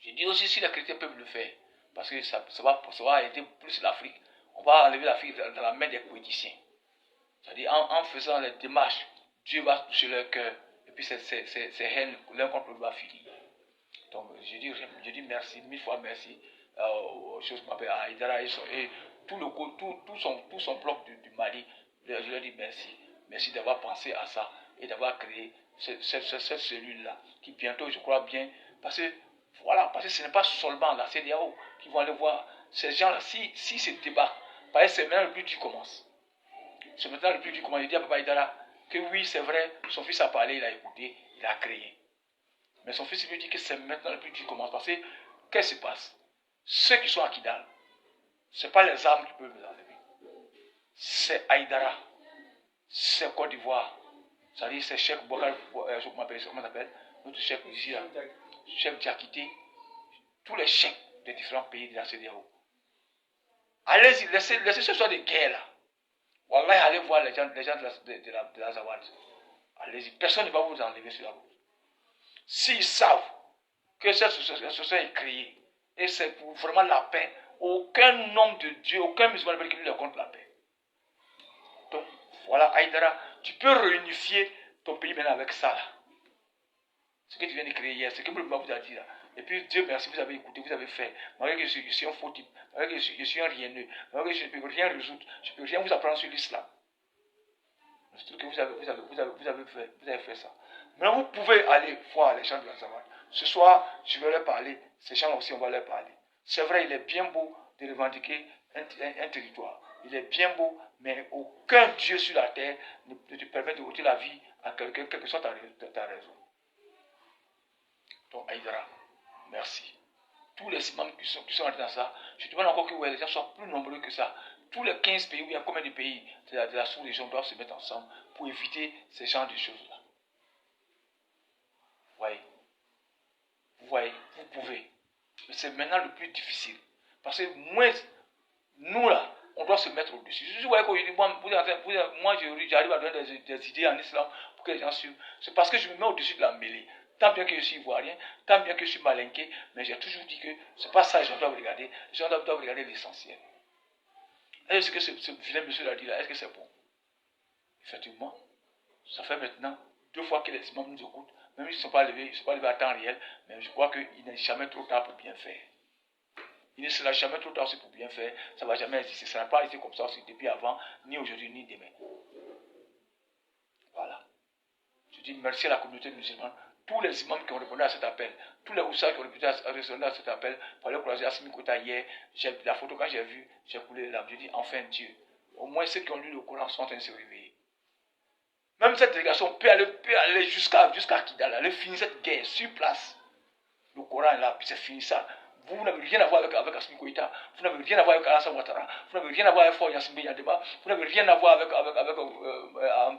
je dis aussi si les chrétiens peuvent le faire, parce que ça va aider plus l'Afrique. On va enlever l'Afrique dans la main des politiciens. C'est-à-dire en faisant les démarches, Dieu va toucher leur cœur, et puis ces haines l'un contre l'autre va finir. Donc je dis merci, mille fois merci aux choses qu'on appelle Haïdara et tout son bloc du Mali. Je leur dis merci. Merci d'avoir pensé à ça et d'avoir créé cette cellule-là qui bientôt, je crois bien, parce que ce n'est pas seulement la CEDEAO qui vont aller voir ces gens-là. Si ce débat, parce que c'est maintenant le but qui commence. C'est maintenant le plus dur comment il dit à Papa Aïdara que oui, c'est vrai, son fils a parlé, il a écouté, il a créé. Mais son fils lui dit que c'est maintenant le plus dur comment. Parce que, qu'est-ce qui se passe? Ceux qui sont à Kidal, ce n'est pas les armes qui peuvent les enlever. C'est Aïdara, c'est Côte d'Ivoire, c'est-à-dire c'est Cheikh Bokar, comment on appelle, notre chef ici, là, chef Diakité, tous les chefs des différents pays de la CEDEAO. Allez-y, laissez ce soit des guerres là. Wallah, allez voir les gens de la Zawad. Allez-y, personne ne va vous enlever sur la route. S'ils savent que cette association est créée, et c'est pour vraiment la paix, aucun homme de Dieu, aucun musulman ne peut leur contre la paix. Donc, voilà, Aïdara, tu peux réunifier ton pays maintenant avec ça là. Ce que tu viens de créer hier, c'est que le vous a dit là. Et puis Dieu merci, vous avez écouté, vous avez fait. Malgré que je suis un faux type, malgré que je suis un rienneux, malgré que je ne peux rien résoudre, je ne peux rien vous apprendre sur l'islam. C'est tout que vous avez fait ça. Maintenant vous pouvez aller voir les gens de la Zawad. Ce soir, je vais leur parler. Ces gens aussi, on va leur parler. C'est vrai, il est bien beau de revendiquer un territoire. Il est bien beau, mais aucun Dieu sur la terre ne te permet de ôter la vie à quelqu'un, quelle que soit ta raison. Donc, Aïdara, merci. Tous les imams qui sont entrés dans ça, je demande encore que les gens soient plus nombreux que ça. Tous les 15 pays, où il y a combien de pays de la sous-région doivent se mettre ensemble pour éviter ces genres de choses-là. Vous voyez, vous pouvez. Mais c'est maintenant le plus difficile. Parce que nous là, on doit se mettre au-dessus. Je vois qu'aujourd'hui, moi j'arrive à donner des idées en islam pour que les gens suivent. C'est parce que je me mets au-dessus de la mêlée. Tant bien que je suis ivoirien, tant bien que je suis malinqué, mais j'ai toujours dit que ce n'est pas ça que les gens doivent regarder. Les gens doivent regarder l'essentiel. Est-ce que ce vilain monsieur l'a dit là, est-ce que c'est bon? Effectivement, ça fait maintenant 2 fois que les imams nous écoutent, même s'ils ne sont pas levés à temps réel, mais je crois qu'il n'est jamais trop tard pour bien faire. Il ne sera jamais trop tard aussi pour bien faire, ça ne va jamais exister. Ça n'a pas été comme ça aussi depuis avant, ni aujourd'hui, ni demain. Voilà. Je dis merci à la communauté musulmane, tous les imams qui ont répondu à cet appel, tous les oussas qui ont répondu à cet appel, pour aller croiser Assimi Kota hier, la photo quand j'ai vu, j'ai coulé les larmes. Je dis enfin Dieu. Au moins ceux qui ont lu le Coran sont en train de se réveiller. Même cette délégation peut aller jusqu'à Kidal, aller finir cette guerre sur place. Le Coran est là, puis c'est fini ça. Vous n'avez rien à voir avec Assimi Koïta, vous n'avez rien à voir avec Alassane Ouattara, vous n'avez rien à voir avec Faure Gnassingbé Yandema, vous n'avez rien à voir avec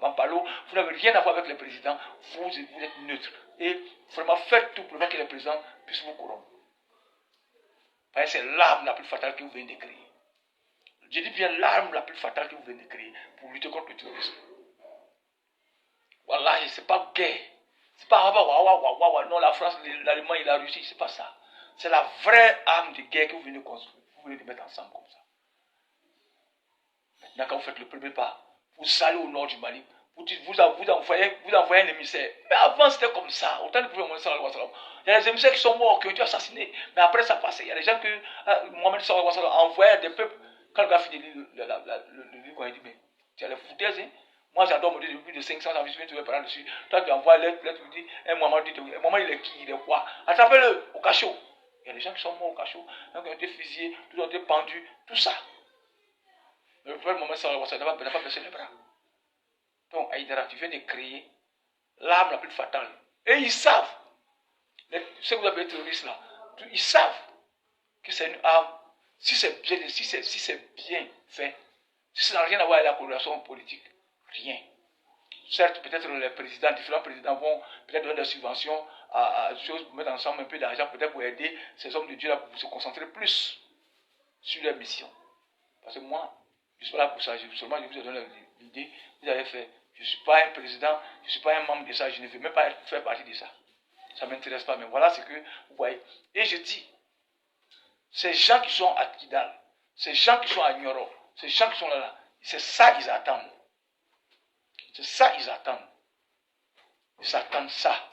Ampalo, vous n'avez rien à voir avec les présidents, vous êtes neutre. Et vraiment faites tout pour que les présidents puissent vous corrompre. Parce que c'est l'arme la plus fatale que vous venez de créer. Je dis bien l'arme la plus fatale que vous venez de créer pour lutter contre le terrorisme. Voilà, c'est pas guerre. C'est pas non, la France, l'Allemagne et la Russie, c'est pas ça. C'est la vraie arme de guerre que vous venez de construire. Vous venez de mettre ensemble comme ça. Maintenant, quand vous faites le premier pas, vous allez au nord du Mali, vous envoyez un émissaire. Mais avant, c'était comme ça. Autant de Mohamed Sallallahu alayhi wa sallam. Il y a des émissaires qui sont morts, qui ont été assassinés. Mais après, ça passait. Il y a des gens que Mohamed Sallallahu alayhi wa sallam a envoyé à des peuples. Quand le gars finit le livre, il dit, mais tu as les foutaises, hein? Moi, j'adore me dire depuis plus de 500 ans, je suis trouvé par dessus. Toi, tu envoies lettre, tu dis, Mohamed, il est qui, il est quoi? Attrapez-le au cachot. Il y a des gens qui sont morts au cachot, qui ont été fusillés, qui ont été pendus, tout ça. Mais le premier moment, ça n'a pas baissé les bras. Donc, Aïdara, tu viens de créer l'arme la plus fatale. Et ils savent, ceux que vous avez terroristes là, ils savent que c'est une arme, si c'est bien fait, si ça n'a rien à voir avec la coloration politique, rien. Certes, peut-être les présidents, différents présidents vont peut-être donner des subventions à choses pour mettre ensemble un peu d'argent, peut-être pour aider ces hommes de Dieu là pour se concentrer plus sur leur mission. Parce que moi, je ne suis pas là pour ça. Seulement, je vous ai donné l'idée, vous avez fait. Je ne suis pas un président, je ne suis pas un membre de ça, je ne veux même pas faire partie de ça. Ça ne m'intéresse pas, mais voilà ce que vous voyez. Et je dis, ces gens qui sont à Kidal, ces gens qui sont à Nioro, ces gens qui sont là, c'est ça qu'ils attendent. C'est ça qu'ils attendent. Ils attendent ça.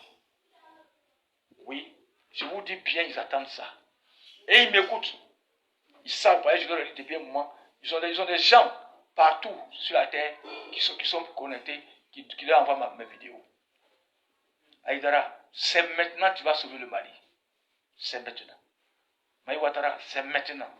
Oui, je vous dis bien, ils attendent ça. Et ils m'écoutent. Ils savent, je leur dis depuis un moment, ils ont des gens partout sur la terre qui sont connectés, qui leur envoient mes vidéos. Aïdara, c'est maintenant que tu vas sauver le Mali. C'est maintenant. Maï Ouattara, c'est maintenant.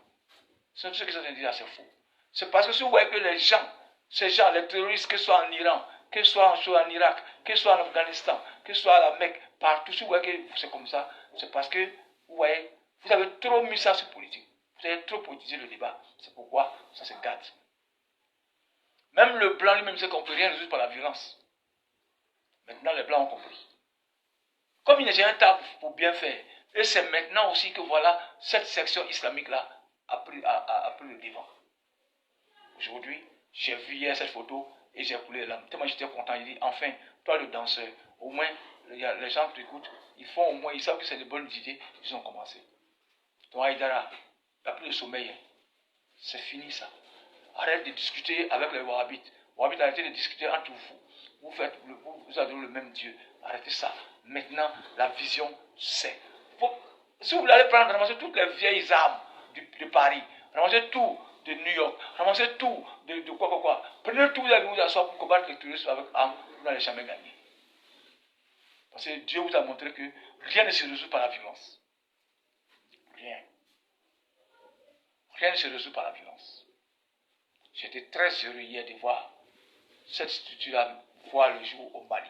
Ce que je viens de dire, c'est faux. C'est parce que si vous voyez que les gens Ces gens, les terroristes, que ce soit en Iran, que ce soit en Irak, que ce soit en Afghanistan, que ce soit à la Mecque, partout, si vous voyez que c'est comme ça, c'est parce que, vous voyez, vous avez trop mis ça sur politique. Vous avez trop politisé le débat. C'est pourquoi ça se gâte. Même le blanc lui-même sait qu'on ne peut rien résoudre par la violence. Maintenant, les blancs ont compris. Comme il n'y a jamais un temps pour bien faire, et c'est maintenant aussi que voilà, cette section islamique-là a pris le devant. Aujourd'hui, j'ai vu hier cette photo et j'ai coulé les larmes. Tellement j'étais content. Il dit, enfin, toi le danseur, au moins, les gens t'écoutent, ils font au moins, ils savent que c'est de bonnes idées, ils ont commencé. Donc Aïdara, il n'y a plus de sommeil. C'est fini ça. Arrête de discuter avec les Wahhabites. Wahhabites, arrêtez de discuter entre vous. Vous adorez le même Dieu. Arrêtez ça. Maintenant, la vision, c'est. Si vous voulez prendre, ramasser toutes les vieilles armes de Paris, ramasser tout de New York, ramasser tout de quoi. Prenez tout, vous allez vous asseoir pour combattre les terroristes avec armes, vous n'allez jamais gagner. Parce que Dieu vous a montré que rien ne se résout par la violence. Rien. Rien ne se résout par la violence. J'étais très heureux hier de voir cette structure-là voir le jour au Mali.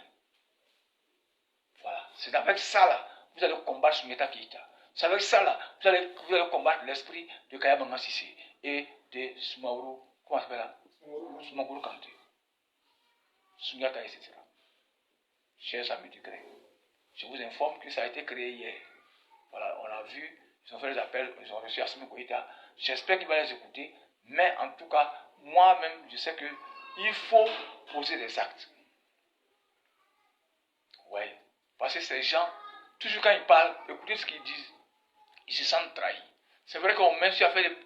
Voilà. C'est avec ça là, vous allez combattre Souniata Keïta. C'est avec ça là, vous allez combattre l'esprit de Kaya Banga Sissé et de Soumaoro, comment ça s'appelle là? Soumaoro Kanté. Souniata, etc. Chers amis du Grec, je vous informe que ça a été créé hier. Voilà, on a vu, ils ont fait les appels, ils ont reçu Assimi Goïta. J'espère qu'il va les écouter, mais en tout cas, moi-même, je sais qu'il faut poser des actes. Ouais, parce que ces gens, toujours quand ils parlent, écoutez ce qu'ils disent, ils se sentent trahis. C'est vrai qu'on même si on a fait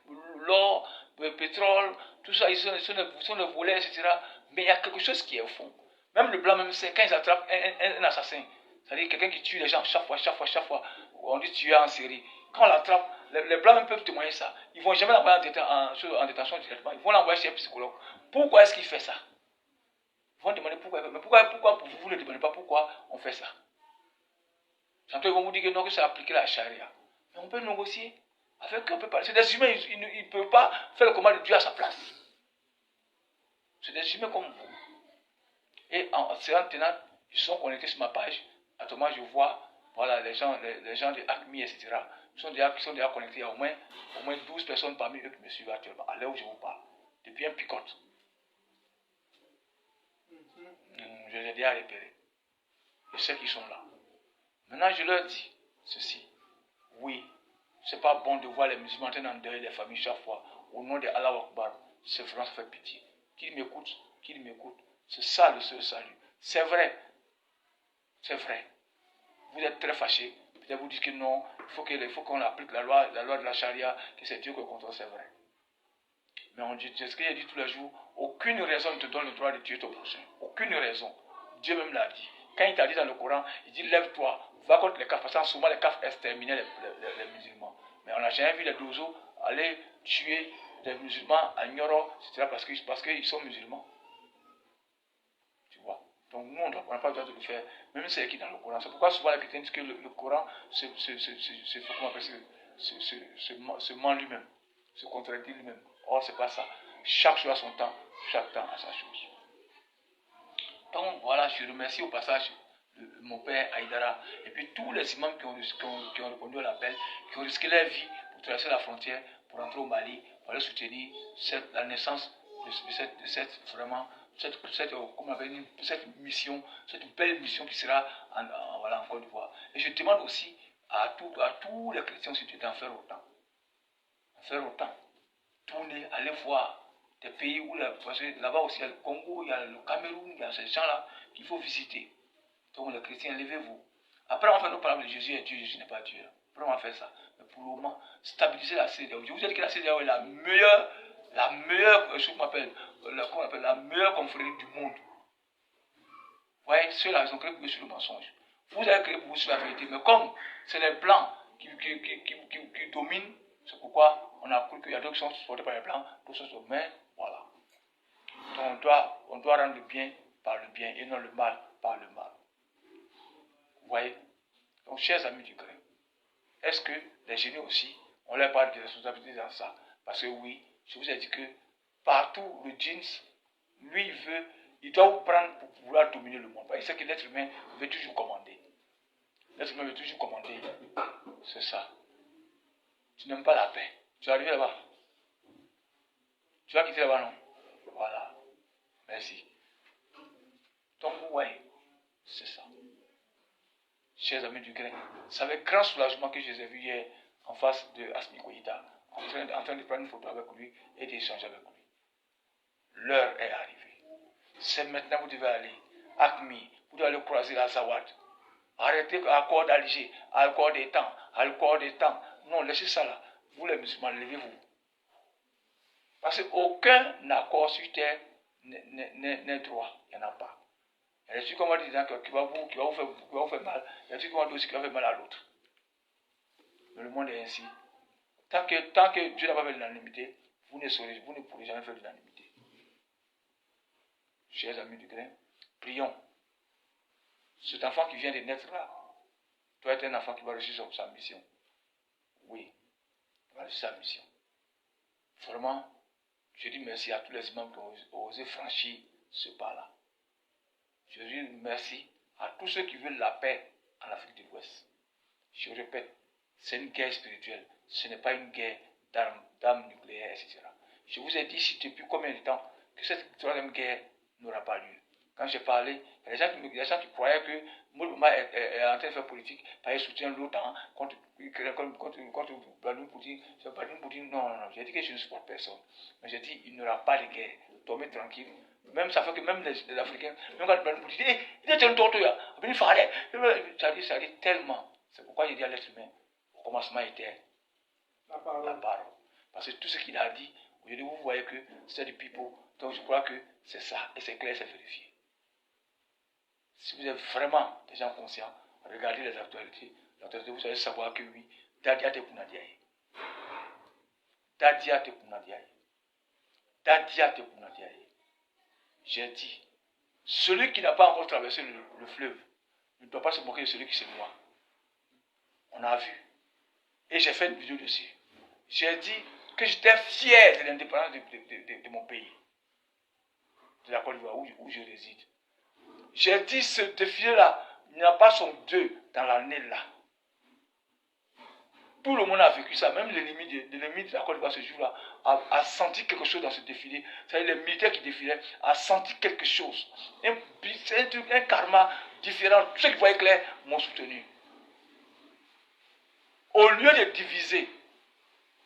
l'or, le pétrole, tout ça, ils sont des voleurs, etc. Mais il y a quelque chose qui est au fond. Même le blanc, même c'est quand ils attrapent un assassin, c'est-à-dire quelqu'un qui tue les gens chaque fois, on dit tuer en série. Quand on l'attrape, les blancs même peuvent témoigner ça. Ils ne vont jamais l'envoyer en détention directement, ils vont l'envoyer chez un psychologue. Pourquoi est-ce qu'il fait ça? Ils vont demander pourquoi. Mais pourquoi vous ne demandez pas pourquoi on fait ça? Ils vont vous dire que non, que c'est appliquer la charia. Mais on peut négocier. Avec eux, on peut parler. C'est des humains, ils ne peuvent pas faire le combat de Dieu à sa place. C'est des humains comme vous. Et en tenant, ils sont connectés sur ma page. Actuellement, je vois voilà, les gens de ACMI, etc. Qui sont déjà connectés. Il y a au moins 12 personnes parmi eux qui me suivent actuellement, à l'heure où je vous parle. Depuis un picote. Je les ai déjà repérés. Je sais qu'ils sont là. Maintenant, je leur dis ceci. Oui, c'est pas bon de voir les musulmans en dehors des familles chaque fois. Au nom de Allah Akbar, c'est vraiment, ça fait pitié. Qu'il m'écoute. C'est ça le seul salut. C'est vrai. C'est vrai. Vous êtes très fâchés. Peut-être vous dites que non, il faut qu'on applique la loi de la charia, que c'est Dieu qui contrôle, c'est vrai. Mais on dit, c'est ce qu'il a dit tous les jours, aucune raison ne te donne le droit de tuer ton prochain. Aucune raison. Dieu même l'a dit. Quand il t'a dit dans le Coran, il dit lève-toi, va contre les kafs. Parce que souvent les kafs exterminaient les musulmans. Mais on n'a jamais vu les dozos aller tuer des musulmans à Nyoro, etc. parce qu'ils sont musulmans. Tu vois. Donc nous, on n'a pas le droit de le faire, même c'est écrit dans le Coran. C'est pourquoi souvent les chrétiens disent que le Coran se ment lui-même, se contredit lui-même. Or, c'est pas ça. Chaque chose a son temps, chaque temps a sa chose. Donc voilà, je remercie au passage mon père Aïdara et puis tous les imams qui ont répondu à l'appel, qui ont risqué leur vie pour traverser la frontière, pour entrer au Mali, pour aller soutenir la naissance de cette mission, cette belle mission qui sera en Côte d'Ivoire. Et je demande aussi à tous les chrétiens d'en faire autant. Tourner, aller voir des pays où là-bas aussi il y a le Congo, il y a le Cameroun, il y a ces gens-là qu'il faut visiter. Donc les chrétiens, levez-vous. Après on va faire nos paroles de Jésus est Dieu, Jésus n'est pas Dieu. Après on va faire ça. Mais pour le moment, stabiliser la CEDEAO. Je vous ai dit que la CEDEAO est la meilleure, la meilleure confrérie du monde. Vous voyez, ceux-là, ils ont créé pour vous sur le mensonge. Vous avez créé pour vous sur la vérité. Mais comme c'est les blancs qui dominent, c'est pourquoi on a cru qu'il y a d'autres qui sont supportés par les blancs, d'autres sont supportés. Mais voilà. Donc on doit rendre le bien par le bien et non le mal par le mal. Vous voyez? Donc, chers amis du Grec, est-ce que les génies aussi, on leur parle de responsabilité dans ça? Parce que oui, je vous ai dit que partout le jeans lui, il doit vous prendre pour pouvoir dominer le monde. Il sait que l'être humain veut toujours commander. L'être humain veut toujours commander. C'est ça. Tu n'aimes pas la paix. Tu vas arriver là-bas. Tu vas quitter là-bas, non? Voilà. Merci. Donc, ouais, c'est ça. Chers amis du grain, c'est avec grand soulagement que je les ai vus hier en face de Asmi Koïta, en train de prendre une photo avec lui et d'échanger avec lui. L'heure est arrivée. C'est maintenant que vous devez aller. Acmi, vous devez aller croiser la Zawad. Arrêtez à l'accord d'Alger, à l'accord des temps, à l'accord des temps. Non, laissez ça là. Vous les musulmans, levez-vous. Parce qu'aucun accord sur terre n'est droit. Il n'y en a pas. Il y a des trucs qu'on va dire qui va vous faire mal. Il y a des trucs qu'on va dire aussi qui va faire mal à l'autre. Mais le monde est ainsi. Tant que Dieu n'a pas fait l'unanimité, vous ne pourrez jamais faire l'unanimité. Chers amis du grain, prions. Cet enfant qui vient de naître là, doit être un enfant qui va réussir sa mission. Oui, il va réussir sa mission. Vraiment, je dis merci à tous les imams qui ont osé franchir ce pas-là. Je dis merci à tous ceux qui veulent la paix en Afrique de l'Ouest. Je répète, c'est une guerre spirituelle. Ce n'est pas une guerre d'armes nucléaires, etc. Je vous ai dit depuis combien de temps que cette troisième guerre n'aura pas lieu. Quand j'ai parlé, il y a des gens qui croyaient que Moulma est en train de faire politique, parce qu'il soutient l'OTAN contre Vladimir Poutine. C'est Vladimir Poutine, non. J'ai dit que je ne supporte personne. Mais j'ai dit, il n'y aura pas de guerre. Dormez tranquille. Même ça fait que même les Africains, même quand Vladimir Poutine dit, il est un tortue, il fallait. Ça dit tellement. C'est pourquoi j'ai dit à l'être humain, au commencement était la parole. Parce que tout ce qu'il a dit, aujourd'hui vous voyez que c'est du pipeau. Donc je crois que c'est ça. Et c'est clair, c'est vérifié. Si vous êtes vraiment des gens conscients, regardez les actualités. Vous allez savoir que oui, Dadia Tepounadiaye. Dadia Tepounadiaye. Dadia Tepounadiaye. J'ai dit, celui qui n'a pas encore traversé le fleuve ne doit pas se moquer de celui qui se noie. On a vu. Et j'ai fait une vidéo dessus. J'ai dit que j'étais fier de l'indépendance de mon pays. De la Côte d'Ivoire où je réside. J'ai dit ce défilé-là, il n'y a pas son Dieu dans l'année là. Tout le monde a vécu ça, même l'ennemi de la Côte d'Ivoire ce jour-là a senti quelque chose dans ce défilé. C'est-à-dire les militaires qui défilaient a senti quelque chose. Un karma différent. Tous ceux qui voyaient clair m'ont soutenu. Au lieu de diviser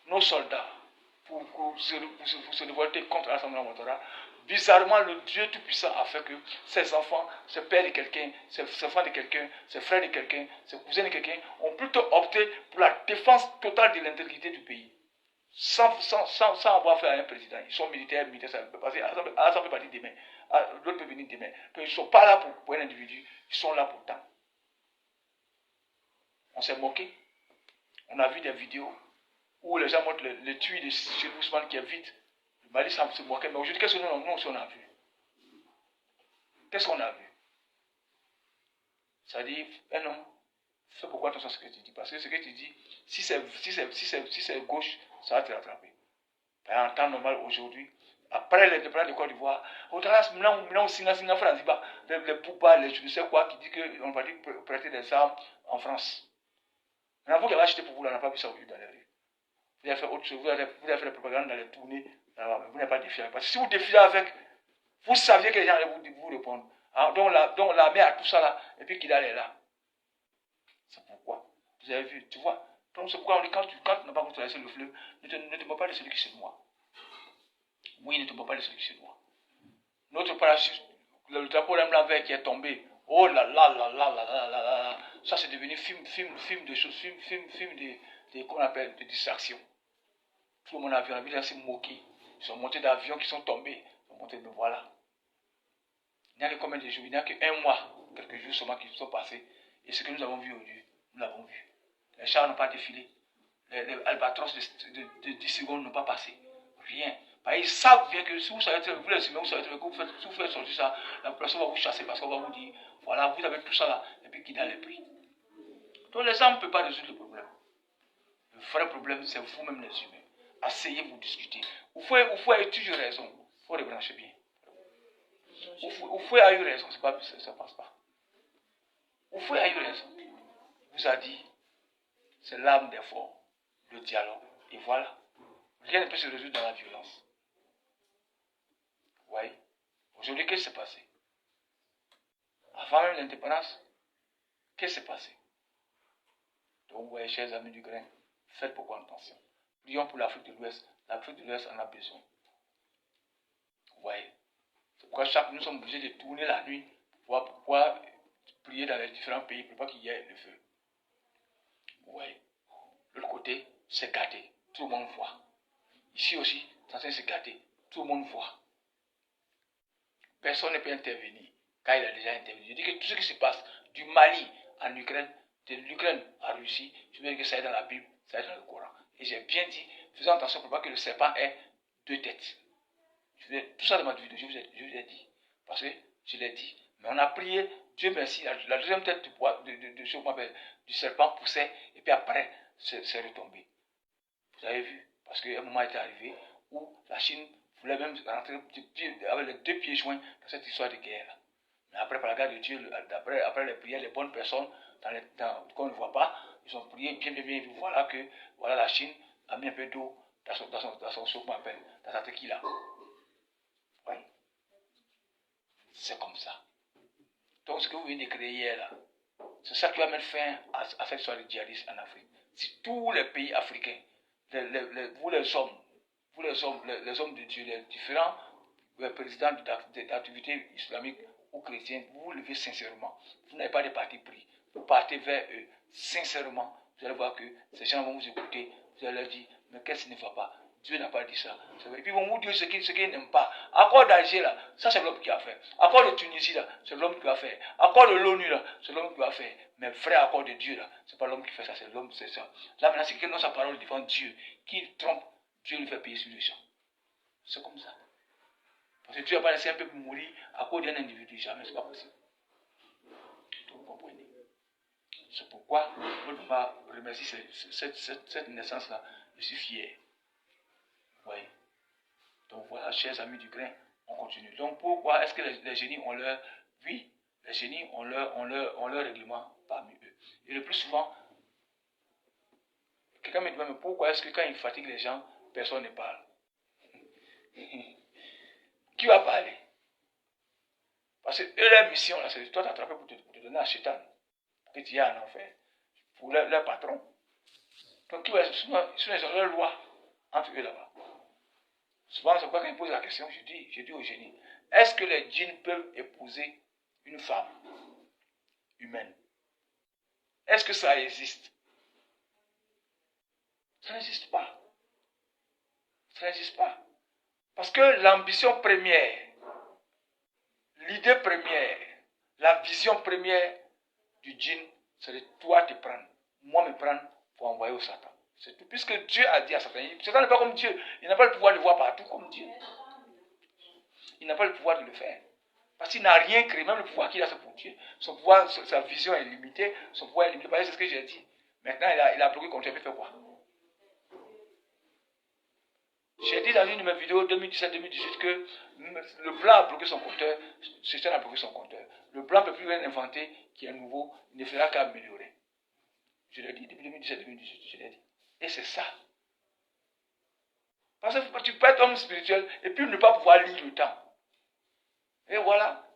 nos soldats pour se révolter contre l'Assemblée nationale, bizarrement, le Dieu Tout-Puissant a fait que ses enfants, ses pères de quelqu'un, ses enfants de quelqu'un, ses frères de quelqu'un, ses cousins de quelqu'un, ont plutôt opté pour la défense totale de l'intégrité du pays. Sans avoir fait un président. Ils sont militaires, ça peut passer. Ça peut partir demain. L'autre peut venir demain. Donc, ils ne sont pas là pour un individu, ils sont là pour tant. On s'est moqué. On a vu des vidéos où les gens montrent le tuyau de Cheikh Ousmane qui est vide. Le Mali semble se moquer. Mais aujourd'hui, qu'est-ce que nous aussi on a vu? Qu'est-ce qu'on a vu? C'est-à-dire, un homme, fais pourquoi attention à ce que tu dis. Parce que ce que tu dis, si c'est gauche, ça va te rattraper. En temps normal, aujourd'hui, après les déplacements de Côte d'Ivoire, les Poupa, les je ne sais quoi, qui dit qu'on va prêter des armes en France. Maintenant, vous qui avez acheté pour vous, on n'a pas vu ça aujourd'hui dans les rues. Vous avez fait autre chose, vous avez fait la propagande dans les tournées, vous n'avez pas défié. Parce que si vous défiez avec, vous saviez que les gens allaient vous répondre. Alors, donc l'armée a tout ça là, et puis qu'il allait là. C'est pourquoi. Vous avez vu, tu vois. Donc c'est pourquoi on dit, quand tu n'as pas traversé le fleuve, ne te moque pas de celui qui se noie. Oui, ne te moque pas de celui qui se noie. Notre parachute, le drapeau blanc-vert qui est tombé, oh là là là là là là là là, ça c'est devenu film de choses, film qu'on appelle de distraction. Tout le monde a vu, on a vu là, c'est moqué. Ils sont montés d'avions qui sont tombés. Ils sont montés, mais voilà. Il n'y a que combien de jours? Il n'y a qu'un mois, quelques jours seulement qui sont passés. Et ce que nous avons vu aujourd'hui, nous l'avons vu. Les chars n'ont pas défilé. Les albatros de 10 secondes n'ont pas passé. Rien. Ils savent bien que si vous savez, vous les humains, vous savez que si vous faites sortir ça, la personne va vous chasser parce qu'on va vous dire, voilà, vous avez tout ça là, et puis qui dans les prix. Donc les gens ne peuvent pas résoudre le problème. Le vrai problème, c'est vous-même les humains. Asseyez-vous discuter. Vous faut toujours raison. Il faut rebrancher bien. Oufoué a eu raison, ça passe pas. Oufoué a eu raison. Il vous a dit, c'est l'arme des forts, le dialogue. Et voilà. Rien ne peut se résoudre dans la violence. Vous voyez? Aujourd'hui, qu'est-ce qui s'est passé? Avant même l'indépendance, qu'est-ce qui s'est passé? Donc, vous voyez, chers amis du grain, faites beaucoup attention. Prions pour l'Afrique de l'Ouest. L'Afrique de l'Ouest en a besoin. Vous voyez? C'est pourquoi nous sommes obligés de tourner la nuit pour pouvoir prier dans les différents pays pour pas qu'il y ait le feu. Vous voyez? L'autre côté, c'est gâté. Tout le monde voit. Ici aussi, c'est en train de se gâter. Tout le monde voit. Personne ne peut intervenir car il a déjà intervenu. Je dis que tout ce qui se passe du Mali en Ukraine, de l'Ukraine en Russie, je veux dire que ça est dans la Bible, ça est dans le Coran. Et j'ai bien dit, faisons attention pour pas que le serpent ait deux têtes. Tout ça dans ma vidéo, je vous ai dit. Parce que je l'ai dit. Mais on a prié, Dieu merci, la deuxième tête du serpent poussait et puis après, c'est retombé. Vous avez vu? Parce qu'un moment est arrivé où la Chine voulait même rentrer avec les deux pieds joints dans cette histoire de guerre. Mais après, par la grâce de Dieu, après les prières, les bonnes personnes, qu'on ne voit pas, ils ont prié bien. Voilà que la Chine a mis un peu d'eau dans son soupe, dans sa tequila. Oui. C'est comme ça. Donc, ce que vous venez de créer hier, là, c'est ça qui va mettre fin à cette histoire de djihadistes en Afrique. Si tous les pays africains, vous les hommes de Dieu, les différents présidents d'activités islamiques ou chrétiennes, vous vous levez sincèrement. Vous n'avez pas de parti pris. Vous partez vers eux sincèrement. Vous allez voir que ces gens vont vous écouter. Vous allez leur dire, mais qu'est-ce qui ne va pas? Dieu n'a pas dit ça. Et puis ils vont vous dire ce qu'ils n'aiment pas. Accord d'Alger là, ça c'est l'homme qui a fait. Accord de Tunisie là, c'est l'homme qui a fait. Accord de l'ONU là, c'est l'homme qui a fait. Mais vrai accord de Dieu là, c'est pas l'homme qui fait ça, c'est l'homme, c'est ça. Là maintenant, c'est quelqu'un dans sa parole devant Dieu qui trompe, Dieu lui fait payer sur les champs. C'est comme ça. Parce que Dieu n'a pas laissé un peuple mourir à cause d'un individu, jamais, c'est pas possible. Donc vous comprenez. C'est pourquoi je ne pas remercier cette naissance-là. Je suis fier. Oui. Donc voilà, chers amis du grain, on continue. Donc pourquoi est-ce que les génies ont leur... Oui, les génies ont leur règlement parmi eux. Et le plus souvent, quelqu'un me dit, mais pourquoi est-ce que quand ils fatiguent les gens, personne ne parle? Qui va parler? Parce que eux, leur mission, là, c'est de toi t'attraper pour te donner à Chétan. Pour que tu aies un enfer. Pour leur patron. Donc, qui va, souvent, ils ont leur loi entre eux là-bas. Souvent, c'est pourquoi quand ils posent la question, je dis au génie, est-ce que les djinns peuvent épouser une femme humaine? Est-ce que ça existe? Ça n'existe pas. Ça n'existe pas. Parce que l'ambition première, l'idée première, la vision première du djinn, c'est de toi te prendre, moi me prendre pour envoyer au Satan. C'est tout. Puisque Dieu a dit à Satan, Satan n'est pas comme Dieu, il n'a pas le pouvoir de voir partout comme Dieu. Il n'a pas le pouvoir de le faire. Parce qu'il n'a rien créé, même le pouvoir qu'il a, c'est pour Dieu. Son pouvoir, sa vision est limitée, son pouvoir est limité. C'est ce que j'ai dit. Maintenant, il a bloqué contre Dieu, il fait quoi? J'ai dit dans une de mes vidéos 2017-2018 que le blanc a bloqué son compteur, Satan a bloqué son compteur. Le blanc ne peut plus rien inventer qui est nouveau, il ne fera qu'améliorer. Je l'ai dit depuis 2017-2018, je l'ai dit. Et c'est ça. Parce que tu peux être homme spirituel et puis ne pas pouvoir lire le temps. Et voilà.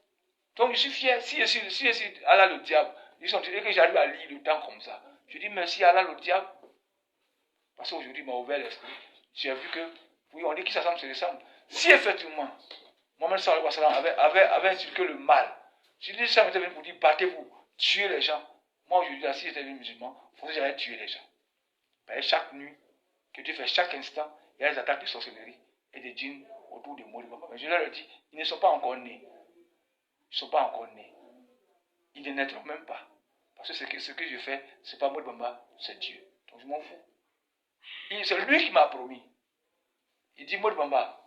Donc je suis fier. Si je suis Allah le diable, ils sont dit que j'arrive à lire le temps comme ça. Je dis merci Allah le diable. Parce qu'aujourd'hui il m'a ouvert l'esprit. J'ai vu que, oui, on dit qu'ils s'assemblent, se ressemblent. Si effectivement, Mohamed sallallahu alayhi wa sallam avait inculqué le mal, je dis ça m'était venu pour dire battez-vous, tuez les gens. Moi aujourd'hui, si j'étais venu musulman, il faudrait que j'allais tuer les gens. Et chaque nuit, que Dieu fait chaque instant, il y a des attaques de sorcellerie et des djinns autour de moi. Mais je leur ai dit, ils ne sont pas encore nés. Ils ne sont pas encore nés. Ils ne naîtront même pas. Parce que ce que je fais, ce n'est pas moi de Bamba, c'est Dieu. Donc je m'en fous. C'est lui qui m'a promis. Il dit, moi de Bamba,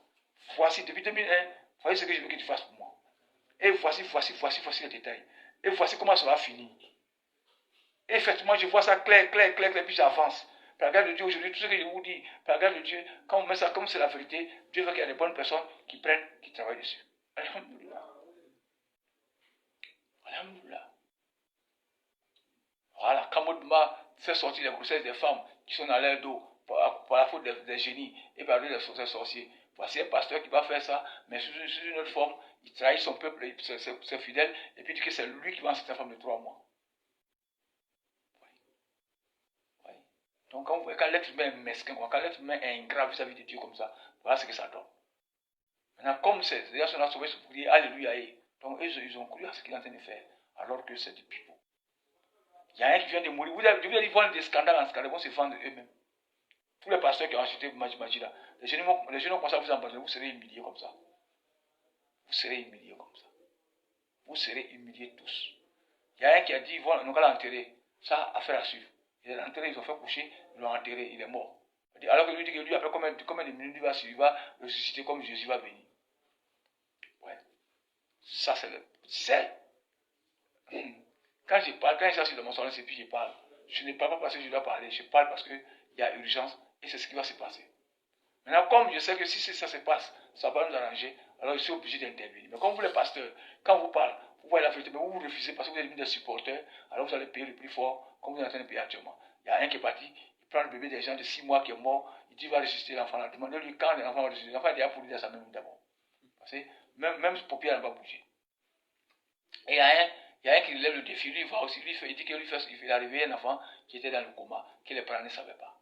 voici, depuis 2001, voici ce que je veux que tu fasses pour moi. Et voici les détails. Et voici comment ça va finir. Et effectivement, je vois ça clair, puis j'avance. Par la grâce de Dieu, aujourd'hui, tout ce que je vous dis, par la grâce de Dieu, quand on met ça comme c'est la vérité, Dieu veut qu'il y ait des bonnes personnes qui prennent, qui travaillent dessus. Alhamdulillah. Alhamdoulilah. Voilà, quand Modma fait sortir les grossesses des femmes qui sont dans leur dos par la faute des génies et par des sorciers. Voici un pasteur qui va faire ça, mais sous une autre forme, il trahit son peuple, ses fidèles, et puis il dit que c'est lui qui va enceinte sa femme de 3 mois. Oui. Oui. Donc quand vous voyez quand l'être humain est mesquin, quand l'être humain est ingrat vis-à-vis de Dieu comme ça, voilà ce que ça donne. Maintenant, comme c'est, déjà son a sauvé ce prier, alléluia, donc ils ont cru à ce qu'il est en train de faire, alors que c'est du pipeau. Il y a un qui vient de mourir. Vous avez voir des scandales en scandale, ils vont se vendre eux-mêmes. Tous les pasteurs qui ont acheté Maji là, les jeunes vont commencer à vous abandonner, vous serez humiliés comme ça. Vous serez humiliés comme ça. Vous serez humiliés tous. Il y a un qui a dit, voilà, nous allons l'enterrer. Ça, affaire à suivre. Il est enterré, ils ont fait coucher, ils l'ont enterré, il est mort. Alors que lui dit que lui, après combien de minutes, il va ressusciter comme Jésus va venir. Ouais. Ça, c'est le. C'est. Quand je parle, quand je suis sur mon salon, c'est puis je parle. Je ne parle pas parce que je dois parler, je parle parce qu'il y a urgence et c'est ce qui va se passer. Maintenant, comme je sais que si ça se passe, ça va nous arranger, alors je suis obligé d'intervenir. Mais comme vous les pasteurs, quand vous parlez, vous voyez la vérité, mais vous refusez parce que vous êtes mis des supporters, alors vous allez payer le prix fort, comme vous êtes en train de payer actuellement. Il y a un qui est parti, il prend le bébé des gens de 6 mois qui est mort, il dit il va ressusciter l'enfant. Demandez-lui quand l'enfant va ressusciter. L'enfant est déjà pour lui dans sa même d'abord. Parce que même ce paupière n'a pas bougé. Et il y a un qui lève le défi, lui il va aussi, il dit qu'il a réveillé un enfant qui était dans le coma, que les parents ne savaient pas,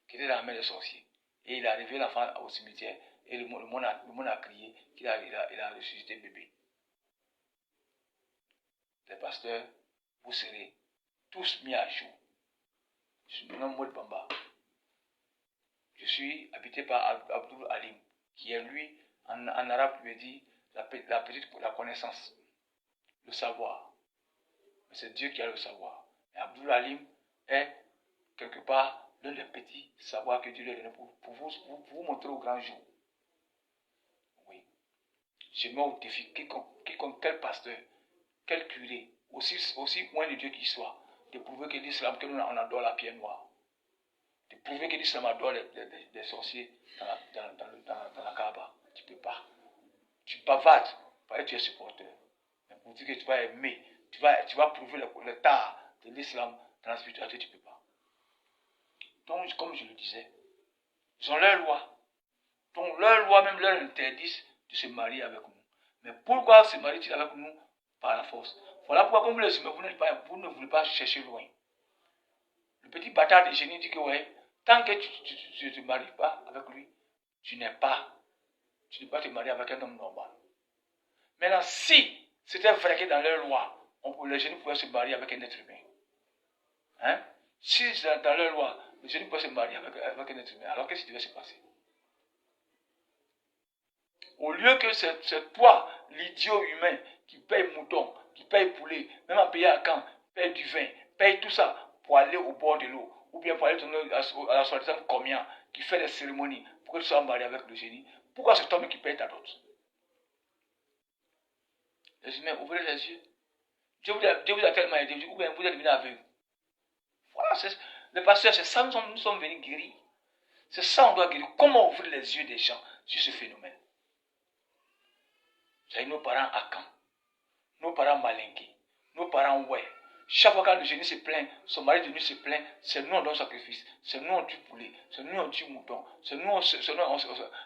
qui était dans la main des sorciers. Et il a réveillé l'enfant au cimetière, et le monde a crié qu'il a ressuscité le bébé. Les pasteurs, vous serez tous mis à jour. Je me nomme Maud Bamba. Je suis habité par Abdul Alim, qui est lui, en arabe, lui dit la connaissance, le savoir. Mais c'est Dieu qui a le savoir. Et Abdul Alim est quelque part l'un des petits savoirs que Dieu lui a donné pour vous montrer au grand jour. Oui. Je mets au défi quiconque quel pasteur, quel curé, aussi loin de Dieu qu'il soit, de prouver que l'islam, que nous on adore la pierre noire. De prouver que l'islam adore les sorciers dans la Kaaba. Tu ne peux pas. Tu bavardes parce que tu es supporter. Mais pour dire que tu vas aimer, tu vas prouver le tard de l'islam dans la spiritualité, tu ne peux pas. Donc, comme je le disais, ils ont leur loi. Donc, leur loi même leur interdisent de se marier avec nous. Mais pourquoi se marient-ils avec nous? Par la force. Voilà pourquoi, comme les humains, vous ne voulez pas chercher loin. Le petit bâtard de génie dit que, ouais, tant que tu ne te maries pas avec lui, tu ne peux pas te marier avec un homme normal. Maintenant, si c'était vrai que dans leur loi, les génies pouvaient se marier avec un être humain. Hein? Si dans leur loi, les génies pouvaient se marier avec un être humain, alors qu'est-ce qui devait se passer? Au lieu que c'est toi, l'idiot humain, qui paye mouton, qui paye poulet, même en payant à camp, paye du vin, paye tout ça pour aller au bord de l'eau, ou bien pour aller à la soi-disant combien, qui fait les cérémonies pour que tu sois marié avec le génie, pourquoi c'est toi qui paye ta dot? Les humains, ouvrez les yeux. Dieu vous a tellement aidé, ou bien vous êtes devenu aveugle. Voilà, le pasteur, c'est ça nous sommes venus guérir. C'est ça on doit guérir. Comment ouvrir les yeux des gens sur ce phénomène? C'est nos parents à Caen, nos parents malinqués, nos parents ouais. Chaque fois quand le génie se plaint, son mari de nuit se plaint, c'est nous on donne sacrifice, c'est nous on tue poulet, c'est nous on tue mouton, c'est nous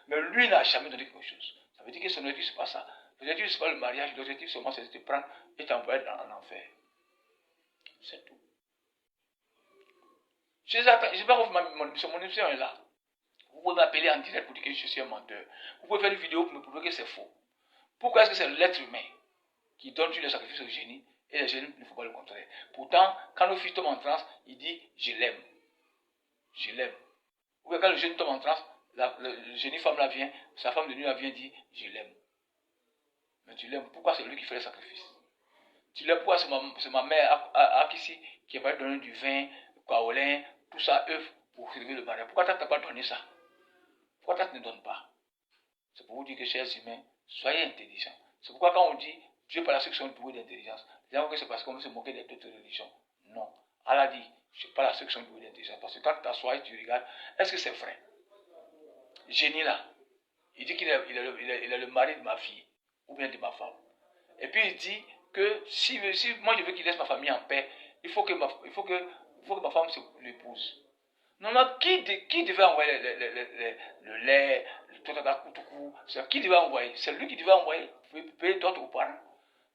mais lui n'a jamais donné quelque chose. Ça veut dire que son objectif c'est pas ça. L'objectif c'est pas le mariage, l'objectif seulement c'est de te prendre et t'envoyer en enfer. C'est tout. Je sais pas que mon émission est là. Vous pouvez m'appeler en direct pour dire que je suis un menteur. Vous pouvez faire une vidéo pour me prouver que c'est faux. Pourquoi est-ce que c'est l'être humain qui donne le sacrifice au génie et les génies ne font pas le contraire? Pourtant, quand le fils tombe en transe, il dit je l'aime. Je l'aime. Ou bien quand le génie tombe en transe, le génie femme là vient, sa femme de nuit là vient dire je l'aime. Mais tu l'aimes. Pourquoi c'est lui qui fait le sacrifice? Tu l'aimes pourquoi c'est ma mère Akissi qui va donner du vin, kaolin, tout ça, œuf pour servir le mariage. Pourquoi tu n'as pas donné ça? Pourquoi tu ne donnes pas? C'est pour vous dire que, chers humains, soyez intelligents. C'est pourquoi quand on dit Dieu par la section douée d'intelligence, les gens que c'est parce qu'on veut se moquer des d'autres religions. Non. Allah dit, je suis pas la section douée d'intelligence. Parce que quand tu t'assois et tu regardes, est-ce que c'est vrai? Génie là, il dit qu'il est le mari de ma fille, ou bien de ma femme. Et puis il dit, que si moi je veux qu'il laisse ma famille en paix, il faut que ma femme l'épouse. Non, non, qui devait envoyer le lait, c'est qui devait envoyer? C'est lui qui devait envoyer, payer d'autres aux parents.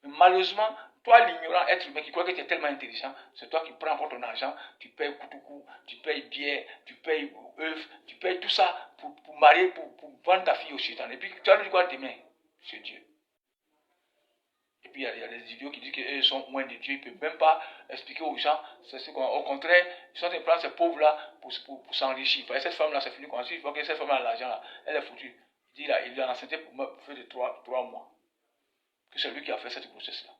Mais malheureusement, toi, l'ignorant être humain qui croit que tu es tellement intelligent, c'est toi qui prends encore ton argent, tu payes Koutoukou, tu payes bière, tu payes œufs, tu payes tout ça pour marier, pour vendre ta fille au chétan. Et puis tu as dit quoi demain? C'est Dieu. Et puis il y a des idiots qui disent qu'ils sont moins de Dieu, ils ne peuvent même pas expliquer aux gens. Au contraire, ils sont en train de prendre ces pauvres-là pour s'enrichir. Cette femme-là, c'est fini quand il voit que cette femme-là a l'argent, elle est foutue. Il dit il est enceinte pour faire de 3 mois. Que c'est lui qui a fait cette grossesse-là.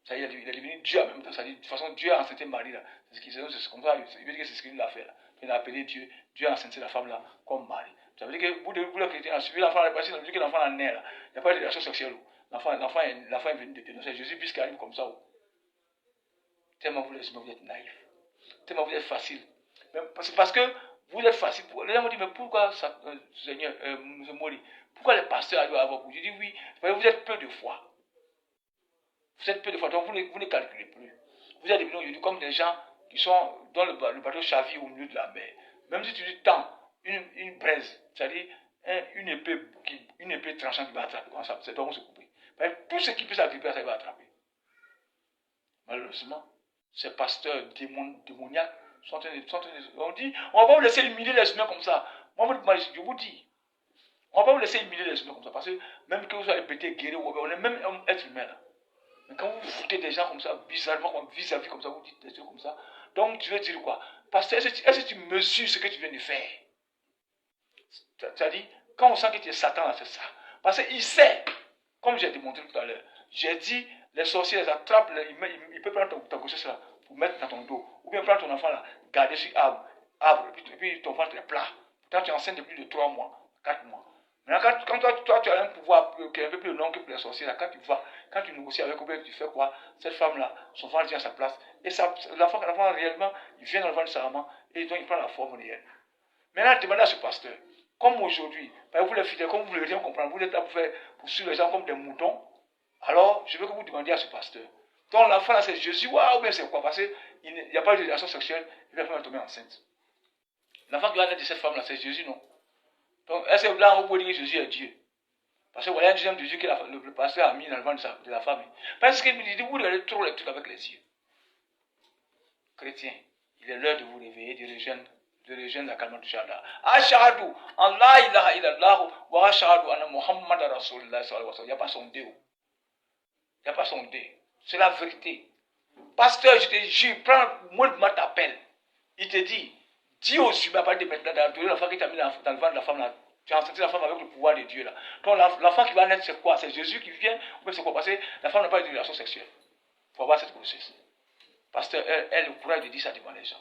Ça, il est devenu Dieu en même temps. Ça dit, de toute façon, Dieu a enceinté Marie là. C'est comme ça, il veut dire que c'est ce qu'il a fait là. Il a appelé Dieu, Dieu a enceinté la femme là comme Marie. Ça veut dire que vous les chrétiens, suivi l'enfant, ça veut dire que l'enfant est né là. Il n'y a pas de relation sexuelle. L'enfant est venu de Dieu. C'est Jésus puisqu'il arrive comme ça. Tellement vous êtes naïfs. Tellement vous êtes facile. C'est parce que vous êtes facile. Les gens me disent, mais pourquoi ça, Seigneur, M. Mori, pourquoi les pasteurs doivent avoir beaucoup? Je dis oui, vous êtes peu de foi. Vous êtes peu de foi, donc vous ne calculez plus. Vous êtes devenus aujourd'hui comme des gens qui sont dans le bateau chavire au milieu de la mer. Même si tu dis tant, une braise, c'est-à-dire une épée tranchante qui va attraper, c'est donc se couper. Tout ce qui peut s'agripper, ça va attraper. Malheureusement, ces pasteurs démoniaques sont en train de... On dit, on va pas vous laisser humilier les humains comme ça. Moi, je vous dis, on va pas vous laisser humilier les humains comme ça. Parce que même que vous soyez pété, guéri, on est même être humain là. Mais quand vous foutez des gens comme ça, bizarrement, comme vis-à-vis comme ça, vous dites des trucs comme ça. Donc tu veux dire quoi? Parce que est-ce que tu mesures ce que tu viens de faire? C'est-à-dire, quand on sent que tu es Satan là, c'est ça. Parce qu'il sait, comme j'ai démontré tout à l'heure, j'ai dit, les sorciers les attrapent, il peut prendre ta grossesse là, pour mettre dans ton dos. Ou bien prendre ton enfant là, garder sur arbre, et puis ton ventre est plat. Pourtant tu es enceinte de plus de 3 mois, 4 mois. Maintenant, quand toi, tu as un pouvoir qui est un peu plus long que pour les sorciers, là, quand tu négocies avec eux, tu fais quoi? Cette femme-là, son ventre vient à sa place. Et l'enfant, réellement, il vient dans le ventre de sa maman, et donc il prend la forme réelle. Maintenant, demandez à ce pasteur, comme aujourd'hui, vous les fidèles, comme vous ne voulez rien comprendre, vous êtes là pour suivre les gens comme des moutons, alors je veux que vous demandiez à ce pasteur. Donc l'enfant là, c'est Jésus, ou bien c'est quoi? Parce qu'il n'y a pas de relation sexuelle, et la femme est tombée enceinte. L'enfant qui va naître de cette femme-là, c'est Jésus, non? Donc, est-ce que là, on peut dire que Jésus est Dieu? Parce que voilà un deuxième Jésus que le pasteur a mis dans le ventre de la femme. Parce qu'il me dit, vous regardez trop les trucs avec les yeux. Chrétiens, il est l'heure de vous réveiller, de rejoindre la Kalmat Shahada. Ashhadu an la ilaha illallah wa ashhadu anna Muhammad Rasulullah sallallahu alayhi wa sallam. Il n'y a pas son dé. Il n'y a pas son dé. C'est la vérité. Pasteur, je te jure, prends moi de ma t'appelle. Il te dit, dis aux humains à partir de maintenant, dans l'enfant qui t'a mis dans le ventre de la femme là. Tu as enceinté la femme avec le pouvoir de Dieu là. Donc l'enfant qui va naître, c'est quoi? C'est Jésus qui vient, ou bien c'est quoi? Parce que la femme n'a pas eu de relation sexuelle. Il faut avoir cette grossesse. Pasteur, elle a le courage de dire ça devant les gens.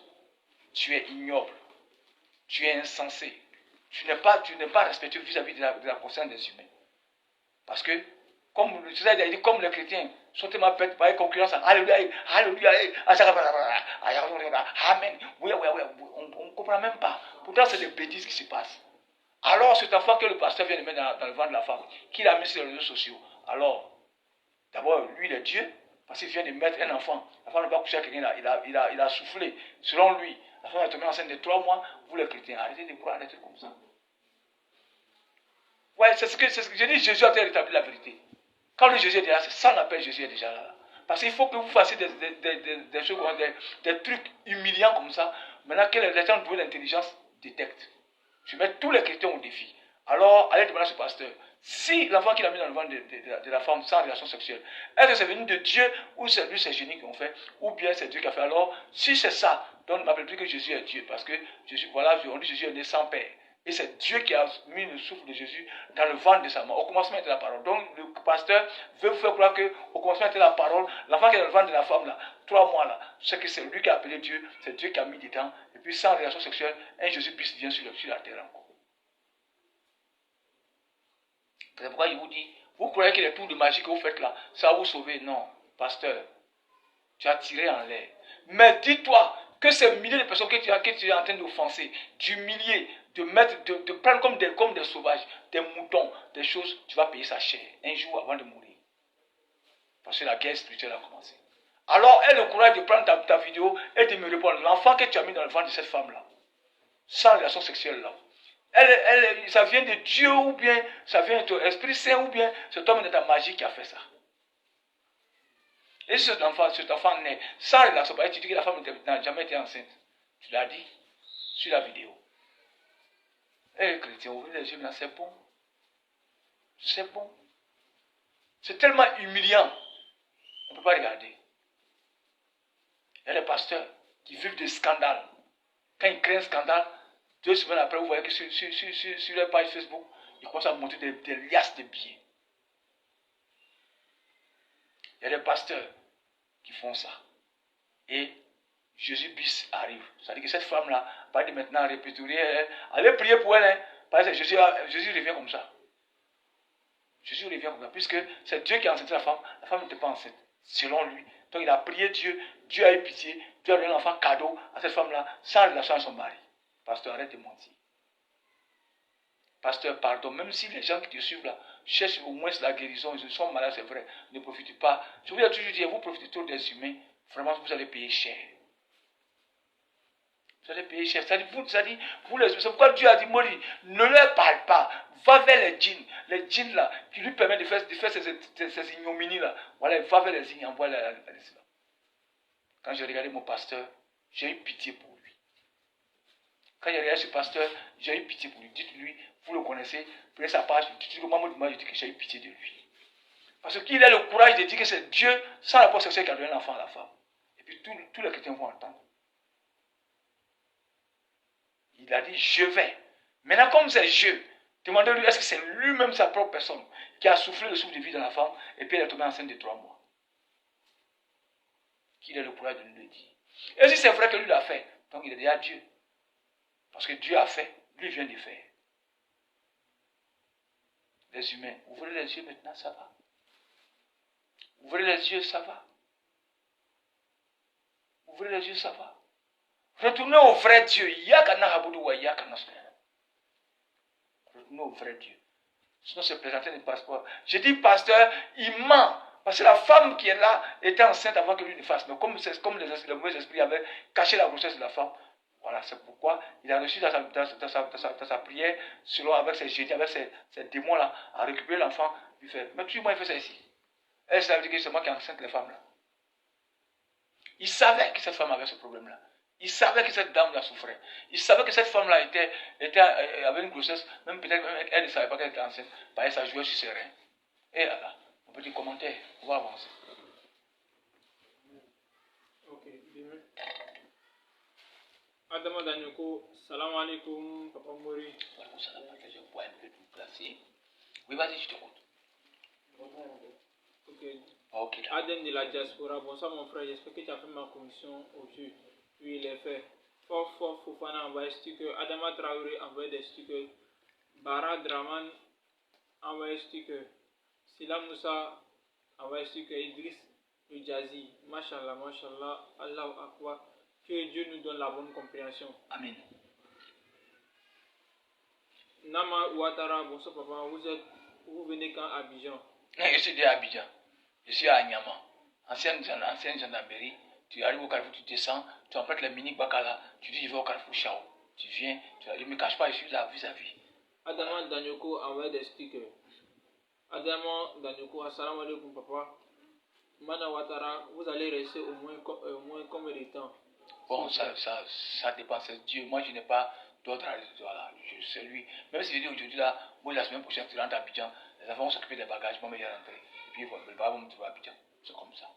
Tu es ignoble. Tu es insensé. Tu n'es pas respectueux vis-à-vis de la conscience des humains. Parce que, comme les chrétiens sont tellement bêtes par concurrence, alléluia, alléluia, amen. Oui, on ne comprend même pas. Pourtant, c'est des bêtises qui se passent. Alors, cet enfant que le pasteur vient de mettre dans le ventre de la femme, qu'il a mis sur les réseaux sociaux, alors, d'abord, lui, il est Dieu, parce qu'il vient de mettre un enfant. La femme n'a pas couché avec quelqu'un, il a soufflé. Selon lui, la femme est tombée enceinte de 3 mois. Vous, les chrétiens, arrêtez de croire des trucs comme ça. Ouais, c'est ce que je dis, Jésus a rétabli la vérité. Quand le Jésus est déjà là, c'est ça l'appel Jésus est déjà là. Parce qu'il faut que vous fassiez des choses, des trucs humiliants comme ça. Maintenant que les gens doués d'intelligence détectent. Je mets tous les chrétiens au défi. Alors, allez demander à ce pasteur. Si l'enfant qu'il a mis dans le ventre de la femme sans relation sexuelle, est-ce que c'est venu de Dieu ou c'est lui, c'est génie qui ont fait, ou bien c'est Dieu qui a fait? Alors, si c'est ça, donc ne m'appelle plus que Jésus est Dieu. Parce que Jésus, voilà, on dit Jésus est né sans père. Et c'est Dieu qui a mis le souffle de Jésus dans le ventre de sa maman. Au commencement était la parole. Donc le pasteur veut vous faire croire qu'au commencement était la parole. L'enfant qui est dans le ventre de la femme là, 3 mois là, c'est que c'est lui qui a appelé Dieu, c'est Dieu qui a mis dedans. Et puis sans relation sexuelle, un Jésus-Christ vient sur la terre encore. C'est pourquoi il vous dit, vous croyez que les tours de magie que vous faites là, ça va vous sauver? Non, pasteur, tu as tiré en l'air. Mais dis-toi que ces milliers de personnes que tu es en train d'offenser, d'humilier, de prendre comme des sauvages, des moutons, des choses, tu vas payer sa chair un jour avant de mourir. Parce que la guerre spirituelle a commencé. Alors, aie le courage de prendre ta vidéo et de me répondre. L'enfant que tu as mis dans le ventre de cette femme-là, sans relation sexuelle là, ça vient de Dieu ou bien ça vient de ton Esprit Saint ou bien c'est toi-même de ta magie qui a fait ça. Et si cet enfant naît sans relation, tu dis que la femme n'a jamais été enceinte. Tu l'as dit sur la vidéo. Et les chrétiens, ouvrez les yeux, mais c'est bon. C'est bon. C'est tellement humiliant. On ne peut pas regarder. Il y a des pasteurs qui vivent des scandales. Quand ils créent un scandale, 2 semaines après, vous voyez que sur leur page Facebook, ils commencent à monter des liasses de billets. Il y a des pasteurs qui font ça. Et Jésus bis arrive. C'est-à-dire que cette femme-là va dire maintenant répertorier, allez prier pour elle. Parce que Jésus revient comme ça. Jésus revient comme ça. Puisque c'est Dieu qui a enceinte la femme n'était pas enceinte. Selon lui. Donc il a prié Dieu. Dieu a eu pitié. Dieu a donné un enfant cadeau à cette femme-là sans relation à son mari. Pasteur, arrête de mentir. Pasteur, pardon. Même si les gens qui te suivent là cherchent au moins la guérison, ils sont malades, c'est vrai. Ne profitez pas. Je vous ai toujours dit, vous profitez trop des humains. Vraiment, vous allez payer cher. Vous allez payer cher. C'est pourquoi Dieu a dit, Moïse, ne leur parle pas. Va vers les djinns. Les djinns là, qui lui permettent de faire ces ignominies là. Voilà, va vers les djinns, envoie la liste là. Quand j'ai regardé mon pasteur, j'ai eu pitié pour lui. Quand j'ai regardé ce pasteur, j'ai eu pitié pour lui. Dites-lui, vous le connaissez, prenez sa page, dites-lui que je dis que j'ai eu pitié de lui. Parce qu'il a le courage de dire que c'est Dieu, sans rapport sexuel, qui a donné l'enfant à la femme. Et puis tous les chrétiens vont entendre. Il a dit, je vais. Maintenant, comme c'est Dieu, demandez-lui, est-ce que c'est lui-même sa propre personne qui a soufflé le souffle de vie dans la femme et puis elle est tombée enceinte de 3 mois. Qu'il ait le courage de lui le dire. Et si c'est vrai que lui l'a fait, donc il est déjà Dieu. Parce que Dieu a fait, lui vient de faire. Les humains, ouvrez les yeux maintenant, ça va. Ouvrez les yeux, ça va. Ouvrez les yeux, ça va. Retournez au vrai Dieu. Retournez au vrai Dieu. Sinon, se présenter ne passe pas. Je dis, pasteur, il ment. Parce que la femme qui est là était enceinte avant que lui ne fasse. Mais comme le mauvais esprit avait caché la grossesse de la femme, voilà, c'est pourquoi il a reçu dans sa prière, selon avec ses génies, avec ses démons-là, à récupérer l'enfant, lui faire. Mais toujours, moi, il fait ça ici. Et ça veut dire que c'est moi qui enceinte les femmes-là. Il savait que cette femme avait ce problème-là. Il savait que cette dame la souffrait. Il savait que cette femme-là avait une grossesse, même peut-être elle ne savait pas qu'elle était enceinte, parce que ça jouait sur ses reins. Et là, un petit commentaire, on va avancer. Ok, bien. Adama Danyoko, salam alaikum, Papa Mori. Salam, je vois un peu tout placé. Oui, vas-y, je te compte. Ok. Adam de la diaspora, bonsoir mon frère, j'espère que tu as fait ma commission au-dessus. Oui, il est fait. Fort Fofana envoie sticker, Adama Traoré envoie des stickers, Bara Draman envoie sticker, Silam Moussa envoie sticker, Idriss le Jazzy, Mashallah, Allahu Akbar, que Dieu nous donne la bonne compréhension. Amen. Nama Ouattara, bonsoir papa, vous venez quand à Abidjan? Non, je suis déjà à Abidjan. Je suis à Niama. Ancienne gendarmerie. Tu arrives au carrefour, tu descends, tu empruntes les mini Bakala, tu dis je vais au carrefour Chao. Tu viens, je ne me cache pas, je suis là vis-à-vis. Adama Danyoko envoie des stickers. Adama Danyoko, assalamu alaikum papa. Mana Ouattara, vous allez rester au moins combien de temps? Bon, ça dépend, c'est Dieu. Moi, je n'ai pas d'autre à voilà, c'est lui. Même si je dis aujourd'hui là, moi la semaine prochaine, tu rentres à Abidjan, les enfants vont s'occuper des bagages, moi, je vais rentrer. Et puis, le papa va me trouver à Abidjan. C'est comme ça.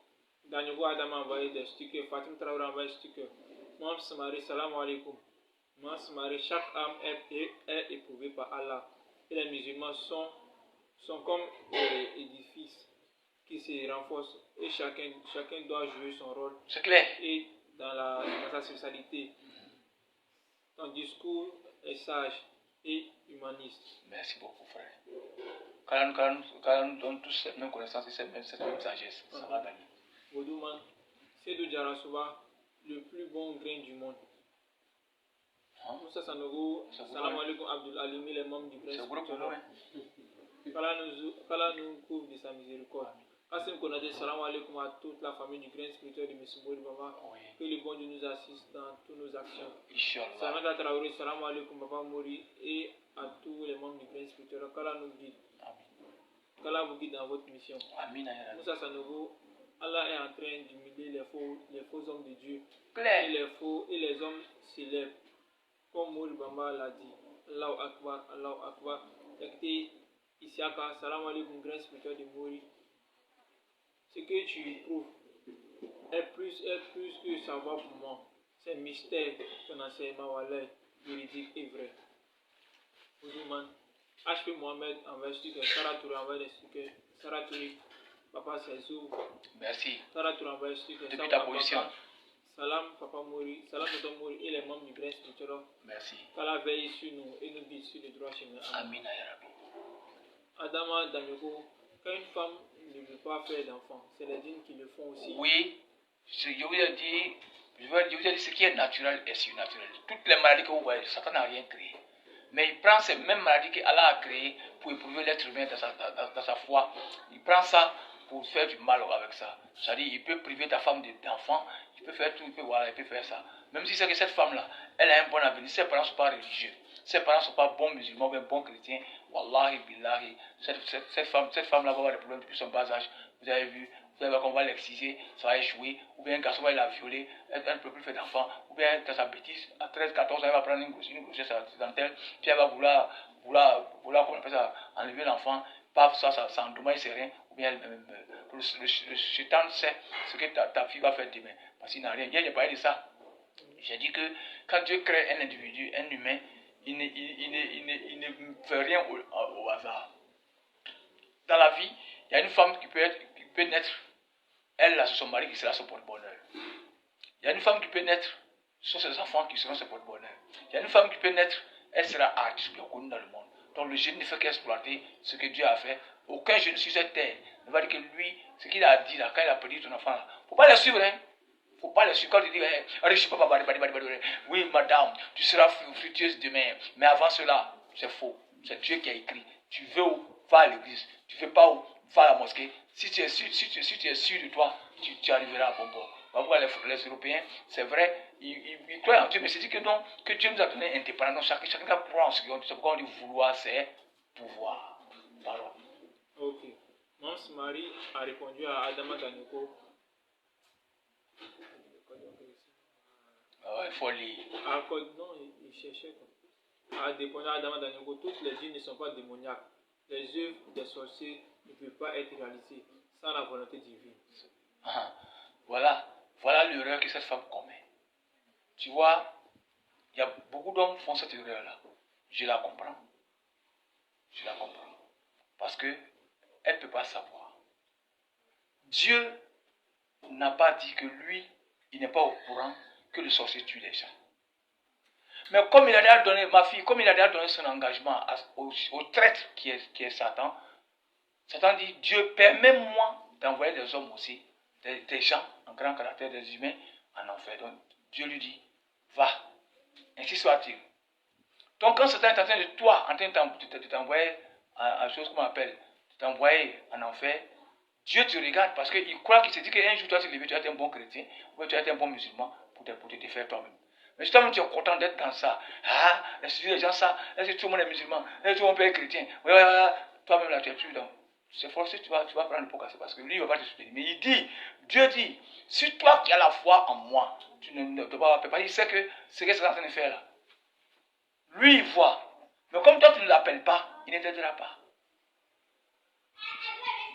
Danyoko Adama envoyé des stickers. Fatim Traoré envoyé des stickers. Mohamed Samari, salam alaikum. Mohamed Samari, chaque âme est éprouvée par Allah. Et les musulmans sont comme des édifices qui se renforcent. Et chacun doit jouer son rôle. C'est clair. Et dans sa spécialité. Ton discours est sage et humaniste. Merci beaucoup, frère. Quand nous donnons tous cette même connaissance et cette même sagesse, ça va gagner. Bodouman, Sédou Djarasouba, le plus bon grain du monde. Moussa Sanogo, salam alaikum Abdul Alimi, les membres du prince. C'est gros pour nous, hein. Qu'Allah nous couvre de sa miséricorde. Hassan Konade, salam alaikum à toute la famille du grain spirituel de M. Mouri Baba. Oui. Que le bon Dieu nous assiste dans toutes nos actions. Inch'Allah. Sanada Traoré, salam alaikum Baba Mouri et à tous les membres du grain spirituel. Qu'Allah nous guide. Amen. Qu'Allah vous guide dans votre mission. Amen. Moussa Sanogo, Allah est en train d'humilier les faux hommes de Dieu. Claire. Et les hommes célèbres. Comme Mouri Baba l'a dit. Allahu Akbar, Allahu Akbar. Écoutez, Isiaka, salam alaikum grain spirituel de Mouri. Ce que tu prouves est plus que savoir pour moi. C'est un mystère, ton enseignement wallah, véridique et vrai. Ouzouman, HP Mohamed envers Stuker, Sarah Touré envers Stuker, Sarah Touré, Papa Sezou. Merci. Sarah Touré envers Stuker, Depuis ta position. Salam Papa Mouri, Salam Tonton Mouri et les membres du grain spirituel. Merci. Qu'Allah veille sur nous et nous guide sur le droit chemin. Amen. Adama Damigo, quand une femme ne veut pas faire d'enfant, c'est les djinns qui le font aussi. Oui, je vous ai dit, ce qui est naturel est surnaturel. Toutes les maladies que vous voyez, Satan n'a rien créé. Mais il prend ces mêmes maladies qu'Allah a créées pour éprouver l'être humain dans sa foi. Il prend ça pour faire du mal avec ça. C'est-à-dire, il peut priver ta femme d'enfant, il peut faire tout, il peut faire ça. Même si c'est que cette femme-là, elle a un bon avenir, ses parents ne sont pas religieux, ses parents ne sont pas bons musulmans, mais bons chrétiens, wallahi, billahi, cette femme-là va avoir des problèmes depuis son bas âge. Vous avez vu, vous allez voir qu'on va l'exciser, ça va échouer, ou bien un garçon va la violer, elle ne peut plus faire d'enfant, ou bien dans sa bêtise, à 13, 14 ans, elle va prendre une grossesse accidentelle, puis elle va vouloir comment on appelle ça, enlever l'enfant, paf, ça endommage ses reins, ou bien elle meurt. Le chétan sait ce que ta fille va faire demain, parce qu'il n'a rien. Hier, j'ai parlé de ça. J'ai dit que quand Dieu crée un individu, un humain, il ne fait rien au hasard. Dans la vie, il y a une femme qui peut naître, elle là, c'est son mari qui sera son porte-bonheur. Il y a une femme qui peut naître, ce sont ses enfants qui seront son porte-bonheur. Il y a une femme qui peut naître, elle sera artiste, bien connue dans le monde. Donc le génie ne fait qu'exploiter ce que Dieu a fait. Aucun génie sur cette terre ne va dire que lui, ce qu'il a dit là, quand il a prédit ton enfant là, il ne faut pas le suivre, hein. Faut pas le suivre. Quand tu dis, oui madame, tu seras fructueuse demain. Mais avant cela, c'est faux. C'est Dieu qui a écrit. Tu veux où? Va à l'église. Tu ne veux pas où? Va à la mosquée. Si tu es sûr de toi, tu arriveras à bon port. Pourquoi les Européens, c'est vrai, ils croient en Dieu, mais c'est dit que non, que Dieu nous a donné un indépendance. Chacun doit croire en ce qu'il dit. C'est pourquoi on dit vouloir, c'est pouvoir. Pardon. Ok. Mons Marie a répondu à Adama Danyoko. Il faut lire. Non, il cherchait quoi. A répondu à Adama Danyoko. Toutes les djinns ne sont pas démoniaques. Les œuvres des sorciers ne peuvent pas être réalisées sans la volonté divine. Voilà l'erreur que cette femme commet. Tu vois, il y a beaucoup d'hommes qui font cette erreur-là. Je la comprends. Parce que elle ne peut pas savoir. Dieu n'a pas dit que lui, il n'est pas au courant que le sorcier tue les gens. Mais comme il a déjà donné, ma fille, comme il a déjà donné son engagement au traître qui est Satan, Satan dit, Dieu, permets-moi d'envoyer des hommes aussi, des gens en grand caractère, des humains en enfer. Donc Dieu lui dit, va, ainsi soit-il. Donc quand Satan est en train de t'envoyer à chose qu'on appelle, de t'envoyer en enfer, Dieu te regarde parce qu'il croit qu'il se dit qu'un jour, toi, tu vas être un bon chrétien, ou tu vas être un bon musulman pour te défaire toi-même. Mais si toi-même tu es content d'être dans ça, est-ce que les gens ça, est-ce que tout le monde est musulman, est-ce que tout le monde est chrétien, toi-même là tu es plus dans. C'est forcé, tu vas prendre le pot cassé parce que lui il ne va pas te soutenir. Mais Dieu dit, si toi qui as la foi en moi, tu ne dois pas préparer, il sait que ce que c'est en train de faire là. Lui il voit. Mais comme toi tu ne l'appelles pas, il ne t'aidera pas.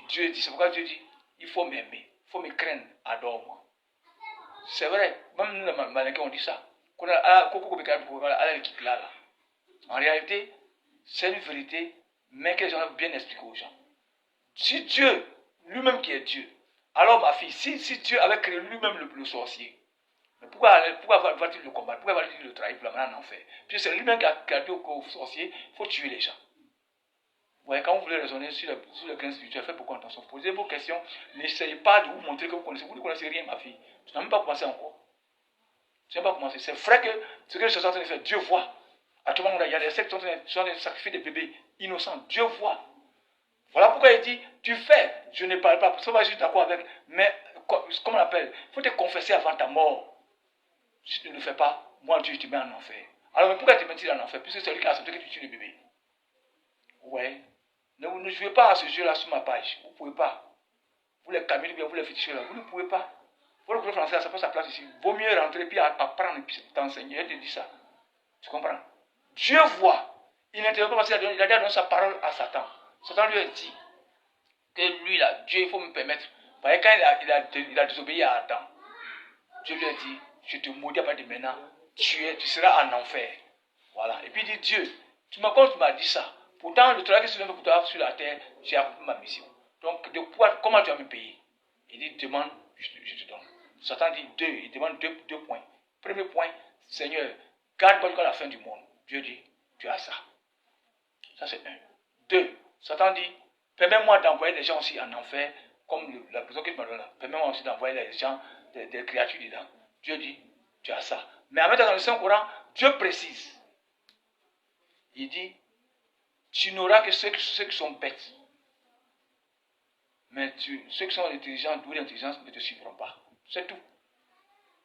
Dieu dit, c'est pourquoi Dieu dit, il faut m'aimer, il faut me craindre, adore-moi. C'est vrai, même nous les Malinquins on dit ça. En réalité, c'est une vérité, mais que les gens ont bien expliqué aux gens. Si Dieu, lui-même qui est Dieu, alors ma fille, si Dieu avait créé lui-même le sorcier, mais pourquoi va-t-il le combattre? Pourquoi va-t-il le trahir pour l'amener en enfer? Puis c'est lui-même qui a dit au sorcier, il faut tuer les gens. Vous voyez, quand vous voulez raisonner sur le grain spirituel, faites beaucoup attention. Posez vos questions, n'essayez pas de vous montrer que vous connaissez. Vous ne connaissez rien, ma fille. Tu n'as même pas commencé encore. Tu n'as pas commencé. C'est vrai que ce que je suis en train de faire, Dieu voit. À tout moment, il y a des sectes qui sont en train de sacrifier des bébés innocents. Dieu voit. Voilà pourquoi il dit, tu fais, je ne parle pas, ça va, je suis d'accord avec, mais comme on appelle, il faut te confesser avant ta mort. Si tu ne le fais pas, moi Dieu, je te mets en enfer. Alors pourquoi te mets-il en enfer? Puisque c'est lui qui a accepté que tu tues le bébé. Ouais. Ne jouez pas à ce jeu-là sur ma page. Vous ne pouvez pas. Vous les camillez bien, vous les fétichez là, vous ne pouvez pas. Votre groupe français, ça n'a pas sa place ici. Vaut mieux rentrer puis apprendre et puis t'enseigner. Elle te dit ça. Tu comprends? Dieu voit. Il n'intervient pas parce qu'il a donné sa parole à Satan. Satan lui a dit que lui là, Dieu, il faut me permettre. Parce que quand il a désobéi à Adam, Dieu lui a dit, je te maudis à partir de maintenant, tu seras en enfer. Voilà. Et puis il dit, Dieu, quand tu m'as dit ça, pourtant le travail que tu fais pour toi sur la terre, j'ai accompli ma mission. Donc, comment tu vas me payer? Il dit, demande, je te donne. Satan dit il demande deux points. Premier point, Seigneur, garde-moi jusqu'à la fin du monde. Dieu dit, tu as ça. Ça c'est un. Deux, Satan dit, permets-moi d'envoyer des gens aussi en enfer, comme la prison que tu m'as donnée là. Permets-moi aussi d'envoyer des gens, des créatures dedans. Dieu dit, tu as ça. Mais en même temps, dans le Saint-Coran, Dieu précise. Il dit, tu n'auras que ceux qui sont bêtes. Mais ceux qui sont intelligents, doués d'intelligence, ne te suivront pas. C'est tout.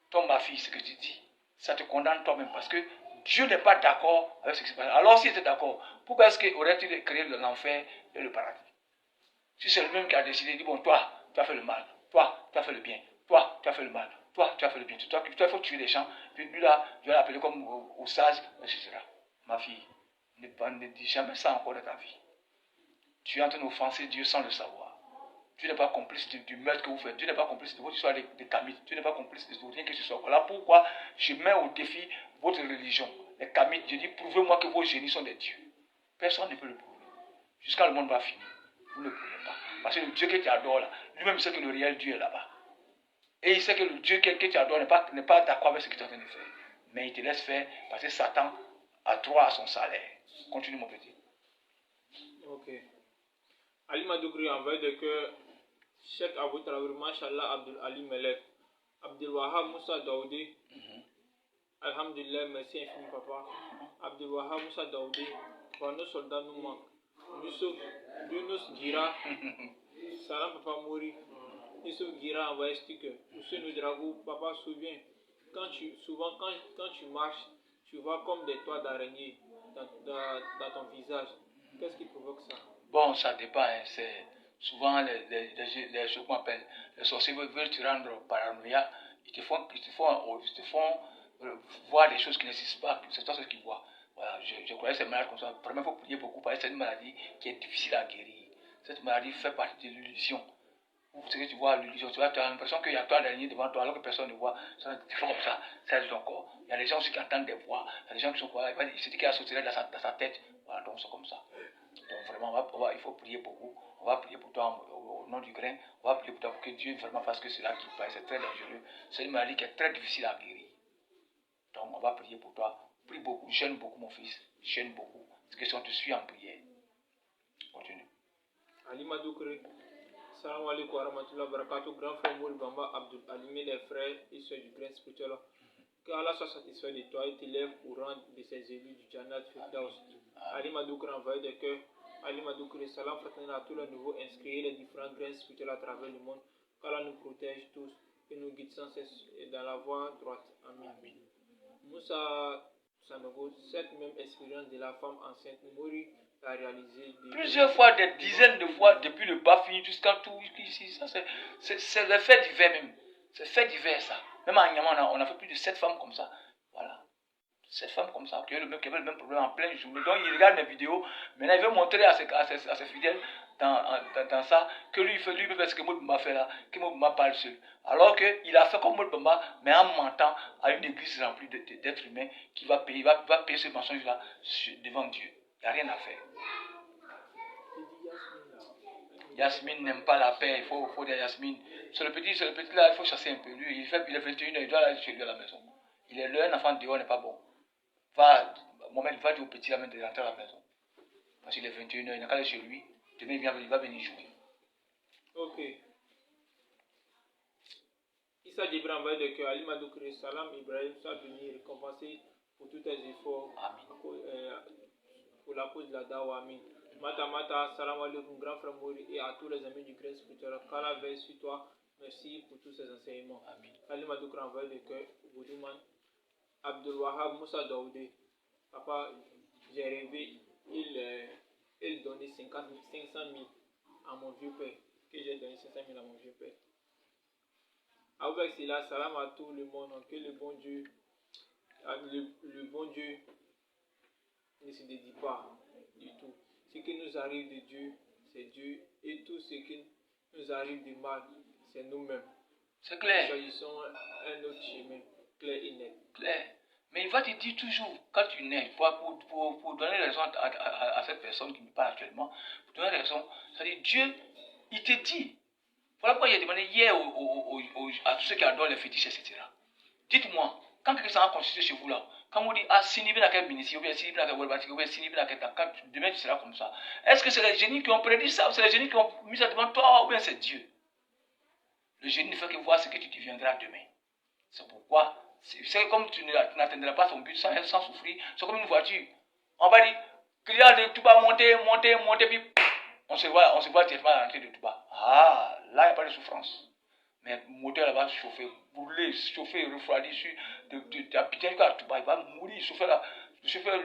Toi, ma fille, ce que tu dis, ça te condamne toi-même parce que Dieu n'est pas d'accord avec ce qui se passe. Alors, s'il était d'accord, pourquoi est-ce qu'il aurait-il créé l'enfer et le paradis? Si c'est lui-même qui a décidé, il dit, bon, toi, tu as fait le mal. Toi, tu as fait le bien. Toi, tu as fait le mal. Toi, tu as fait le bien. Toi, il faut tuer les gens. Puis lui, là, tu vas l'appeler comme au sage, etc. Ma fille, ne dis jamais ça encore de ta vie. Tu es en train d'offenser Dieu sans le savoir. Tu n'es pas complice du meurtre que vous faites. Tu n'es pas complice de votre histoire de Kamites. Tu n'es pas complice de rien que ce soit. Voilà pourquoi je mets au défi votre religion. Les Kamites, je dis, prouvez-moi que vos génies sont des dieux. Personne ne peut le prouver. Jusqu'à le monde va finir. Vous ne pouvez pas. Parce que le Dieu que tu adores là, lui-même sait que le réel Dieu est là-bas. Et il sait que le Dieu que tu adores n'est pas d'accord avec ce que tu es en train de faire. Mais il te laisse faire parce que Satan a droit à son salaire. Continue mon petit. Ok. Ali Madougri envoie de que Cheikh Abou Traoré, Mashallah Abdul Ali Melek, Abdul Wahab Moussa Daoudi, Alhamdulillah, merci infini papa. Abdul Wahab Moussa Daoudi, pour nos soldats nous manquent. Yunus Gira, Salam Papa Mouri, Yusuf Gira envoie sticker. Monsieur Noudragou, papa souviens, souvent quand tu marches, tu vois comme des toits d'araignée dans ton visage. Qu'est-ce qui provoque ça? Bon, ça dépend. Hein. C'est souvent ce qu'on appelle les sorciers veulent te rendre paranoïa. Ils te font voir des choses qui n'existent pas. C'est toi ce qu'ils voient. Voilà, je croyais ces malades comme ça. Vraiment, il faut prier beaucoup parce que c'est une maladie qui est difficile à guérir. Cette maladie fait partie de l'illusion. Ce que tu vois, l'illusion, tu as l'impression qu'il y a toi d'araignée devant toi alors que personne ne voit. C'est comme ça, ça est ton corps. Il y a des gens aussi qui entendent des voix. Il y a des gens qui sont quoi. Il se dit qu'il y a sauté dans sa tête. Voilà, donc c'est comme ça. Donc vraiment, il faut prier beaucoup. On va prier pour toi au nom du grain. On va prier pour toi pour que Dieu vraiment fasse que cela qui passe. C'est très dangereux. C'est une maladie qui est très difficile à guérir. Donc on va prier pour toi. Prie beaucoup, jeûne beaucoup mon fils. Jeûne beaucoup. Parce que si on te suit en prière. Continue. Ali Madoukri. Salam alaikum wa rahmatullahi wa barakatuh. Grand frère Moul Bamba Abdul Alimé, les frères et soeurs du grain spirituel. Que Allah soit satisfait de toi et t'élève au rang de ses élus du Jannat Firdaus. Ali Madoukri envoyé de cœur. Ali Madoukri, salam fraternel à tous les nouveaux inscrits et les différents grains spirituels à travers le monde. Qu'Allah nous protège tous et nous guide sans cesse dans la voie droite. Amen. Moussa Sanogo, cette même expérience de la femme enceinte Mouri a réalisé plusieurs fois, des dizaines de fois, depuis le bas fini jusqu'à tout ici. Ça, c'est le fait divers même. C'est fait divers ça. Même à Niamey, on a fait plus de 7 femmes comme ça. Voilà. 7 femmes comme ça, qui avaient le même problème en pleine journée. Donc il regarde mes vidéos. Maintenant il veut montrer à ses fidèles dans ça que lui peut faire ce que Moudbamba fait là, que Moudbamba parle seul. Alors qu'il a fait comme Moudbamba, mais en mentant à une église remplie d'êtres humains qui va payer ce mensonge là devant Dieu. Il n'y a rien à faire. Yasmine n'aime pas la paix, il faut dire Yasmine. C'est le petit là, il faut chasser un peu. Lui, il est 21h, il doit aller chez lui à la maison. Il est là, un enfant dehors n'est pas bon. Mohamed va dire au petit là de rentrer à la maison. Parce qu'il est 21h, il n'a qu'à aller chez lui. Demain, il va venir jouer. Ok. Issa Djibril envoyé de cœur. Ali Madoukri, Salam Ibrahim, soit venu récompenser pour tous tes efforts. Amen. Pour la cause de la Dawa. Amen. Mata, salam alaikum, grand frère Mouri, et à tous les amis du Grain Spirituel. Qu'Allah veille sur toi. Merci pour tous ces enseignements. Amen. Ali Madouk renvoie de cœur, Boudouman, Abdul Wahab, Moussa Daoudé. Papa, j'ai rêvé, il donnait 500 000 à mon vieux père. Que j'ai donné 500 000 à mon vieux père. Avec cela, salam à tout le monde. Que le bon Dieu, le bon Dieu ne se dédie pas du tout. Ce qui nous arrive de Dieu, c'est Dieu. Et tout ce qui nous arrive de mal, c'est nous-mêmes. C'est clair. Nous choisissons un autre chemin, clair et net. Clair. Mais il va te dire toujours, quand tu nais, pour donner raison à cette personne qui me parle actuellement, pour donner raison, c'est-à-dire Dieu, il te dit. Voilà pourquoi il a demandé hier à tous ceux qui adorent les fétiches, etc. Dites-moi, quand quelqu'un s'en va constituer chez vous là, quand vous dites, ah, Sinibi n'a qu'un ministère, ou bien Sinibi n'a qu'un Wolbati, ou bien Sinibi n'a qu'un quand demain tu seras comme ça, est-ce que c'est les génies qui ont prédit ça, ou c'est les génies qui ont mis ça devant toi, ou bien c'est Dieu? Le génie ne fait que voir ce que tu deviendras demain. C'est pourquoi, c'est comme tu n'atteindras pas ton but sans souffrir, c'est comme une voiture. On va dire, client de tout bas, monter, puis on se voit directement à l'entrée de tout bas. Ah, là, il n'y a pas de souffrance. Mais le moteur là-bas chauffer, brûler, chauffer, refroidir sur de à tout bas, il va mourir. Le chauffeur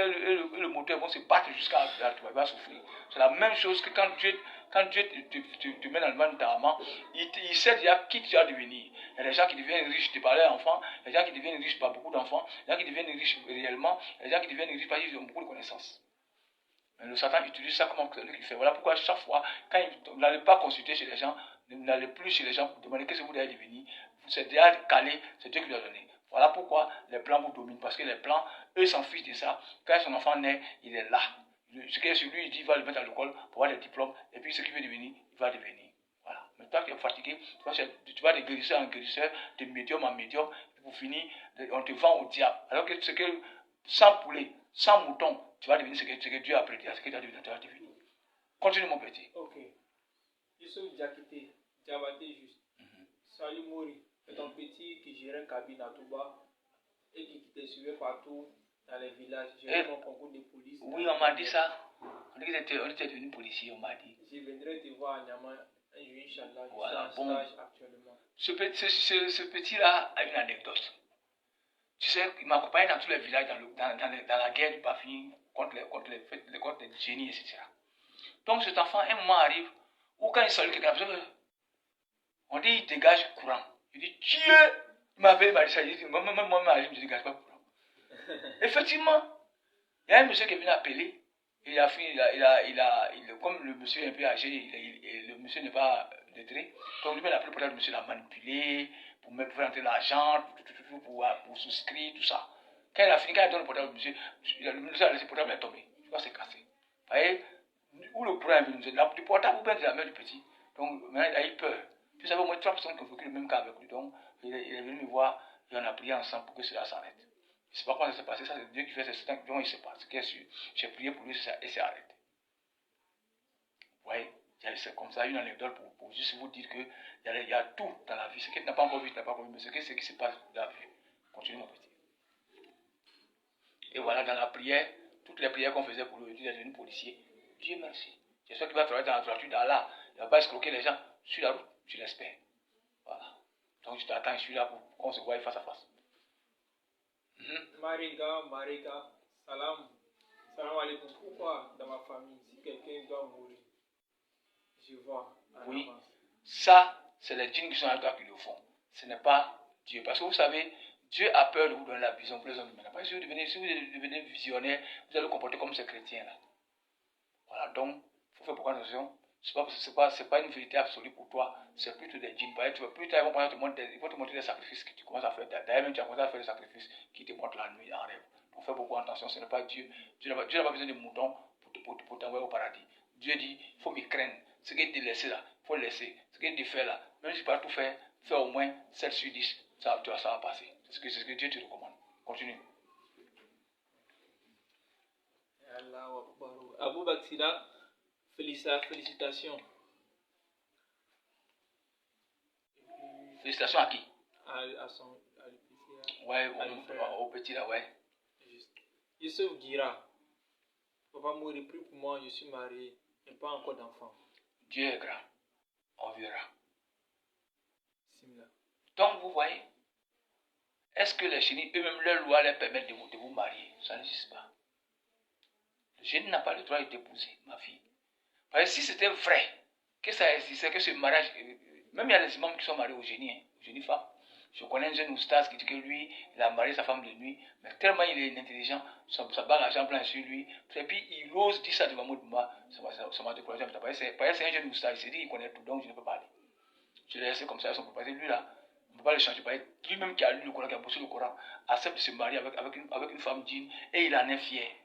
et le moteur vont se battre jusqu'à tout bas, il va souffrir. C'est la même chose que quand Dieu te met dans le monde de ta maman, il sait déjà qui tu vas devenir. Il y a des gens qui deviennent riches par leurs enfants, il y a des gens qui deviennent riches par beaucoup d'enfants, il y a des gens qui deviennent riches réellement, il y a des gens qui deviennent riches parce qu'ils ont beaucoup de connaissances. Mais le Satan utilise ça comme un clé qui fait. Voilà pourquoi chaque fois, quand vous n'allez pas consulter chez les gens, n'allez plus chez les gens pour demander qu'est-ce que vous devez devenir. C'est déjà calé, c'est Dieu qui lui a donné. Voilà pourquoi les plans vous dominent. Parce que les plans, eux s'en fichent de ça. Quand son enfant naît, il est là. Ce qui est sur lui, il dit qu'il va le mettre à l'école pour avoir des diplômes. Et puis ce qu'il veut devenir, il va devenir. Voilà. Mais toi qui es fatigué, tu vas de guérisseur en guérisseur, de médium en médium. Et pour finir, on te vend au diable. Alors que c'est que sans poulet, sans mouton, tu vas devenir ce que Dieu a prédit, ce que tu vas devenir. Continue mon petit. Ok. Yusuf Diakité, Diabaté juste. Salut Mori, c'est ton petit qui gérait une cabine à Touba et qui te suivait partout dans les villages. J'ai mon concours de police. Oui, on m'a dit ça. On dit que tu étais devenu policier, on m'a dit. Je viendrai te voir à Niamey un jour, Inch'Allah. Voilà, je suis en stage actuellement. Ce petit-là a une anecdote. Tu sais, il m'accompagnait dans tous les villages, dans la guerre du Bafin, contre les génies, etc. Donc cet enfant, un moment arrive, où quand il salue quelqu'un, on dit il dégage courant. Il dit Dieu, il m'a dit ça, il dit moi, je ne dégage pas courant. Effectivement, il y a un monsieur qui est venu appeler, et comme le monsieur est un peu âgé, le monsieur n'est pas lettré, donc lui, il a appelé pour le monsieur l'a manipulé, pour faire entrer l'argent, pour souscrire, tout ça. Quand il a fini, quand il donne le portable au monsieur, le monsieur a laissé le portable, il est tombé. Tu vois, c'est cassé. Vous voyez, où le courant est venu, du portable ou bien de la main du petit. Donc maintenant, il a eu peur. Tu savais, au moins 3 personnes qui ont vécu le même cas avec lui. Donc, il est venu me voir et on a prié ensemble pour que cela s'arrête. Je ne sais pas comment ça s'est passé, ça c'est Dieu qui fait ces 5 jours, il ne sait pas. Ce qui est sûr, j'ai prié pour lui et c'est arrêté. Vous voyez, c'est comme ça une anecdote pour juste vous dire qu'il y a tout dans la vie. Ce que tu n'as pas encore vu, tu n'as pas encore vu, mais ce qui se passe dans la vie. Continue mon petit. Et voilà, dans la prière, toutes les prières qu'on faisait pour lui, il est devenu policier. Dieu merci. J'espère qu'il va travailler dans la droiture d'Allah. Il ne va pas escroquer les gens sur la route, je l'espère. Voilà. Donc je t'attends, je suis là pour qu'on se voie face à face. Mariga, salam alaikum. Pourquoi dans ma famille, si quelqu'un doit mourir, je vois oui, avance. Ça, c'est les djinns qui sont à toi qui le font. Ce n'est pas Dieu. Parce que vous savez, Dieu a peur de vous donner la vision pour les hommes humains. Parce que si vous devenez visionnaire, vous allez vous comporter comme ces chrétiens-là. Voilà, donc, il faut faire beaucoup attention. Ce n'est pas une vérité absolue pour toi, c'est plutôt des djinns. Plus tard, ils vont te montrer des sacrifices que tu commences à faire. D'ailleurs, même tu as commencé à faire des sacrifices qui te montrent la nuit en rêve. Donc, fais beaucoup attention, ce n'est pas Dieu. Dieu n'a pas besoin de moutons pour t'envoyer au paradis. Dieu dit, il faut me craindre. Ce qu'il te laisse là, il faut le laisser. Ce qu'il te fait là, même si tu ne peux pas tout faire, fais au moins 7 sur 10, ça va passer. C'est ce que Dieu te recommande. Continue. Abou Baksida, félicitations. Félicitations à qui? À l'épicier. Ouais, au petit là, ouais. Yusuf Gira. Papa Mouri, prie pour moi, je suis marié, et pas encore d'enfant. Dieu est grand. On verra. Simla. Donc, vous voyez, est-ce que les génies eux-mêmes, leur loi leur permet de vous marier? Ça n'existe pas. Le génie n'a pas le droit de t'épouser, ma fille. Parce que si c'était vrai que ça existait, que ce mariage, même il y a des imams qui sont mariés au génie, aux génies femmes. Je connais un jeune oustaz qui dit que lui, il a marié sa femme de nuit, mais tellement il est intelligent, sa bague à l'argent plein sur lui, et puis il ose dire ça devant moi, ça m'a découragé. Parce que c'est un jeune oustaz, il s'est dit qu'il connaît tout, donc je ne peux pas aller. Je l'ai laissé comme ça à son papa. Lui là, on ne peut pas le changer. Lui-même qui a lu le Coran, qui a bossé le Coran, accepte de se marier avec une femme digne et il en est fier.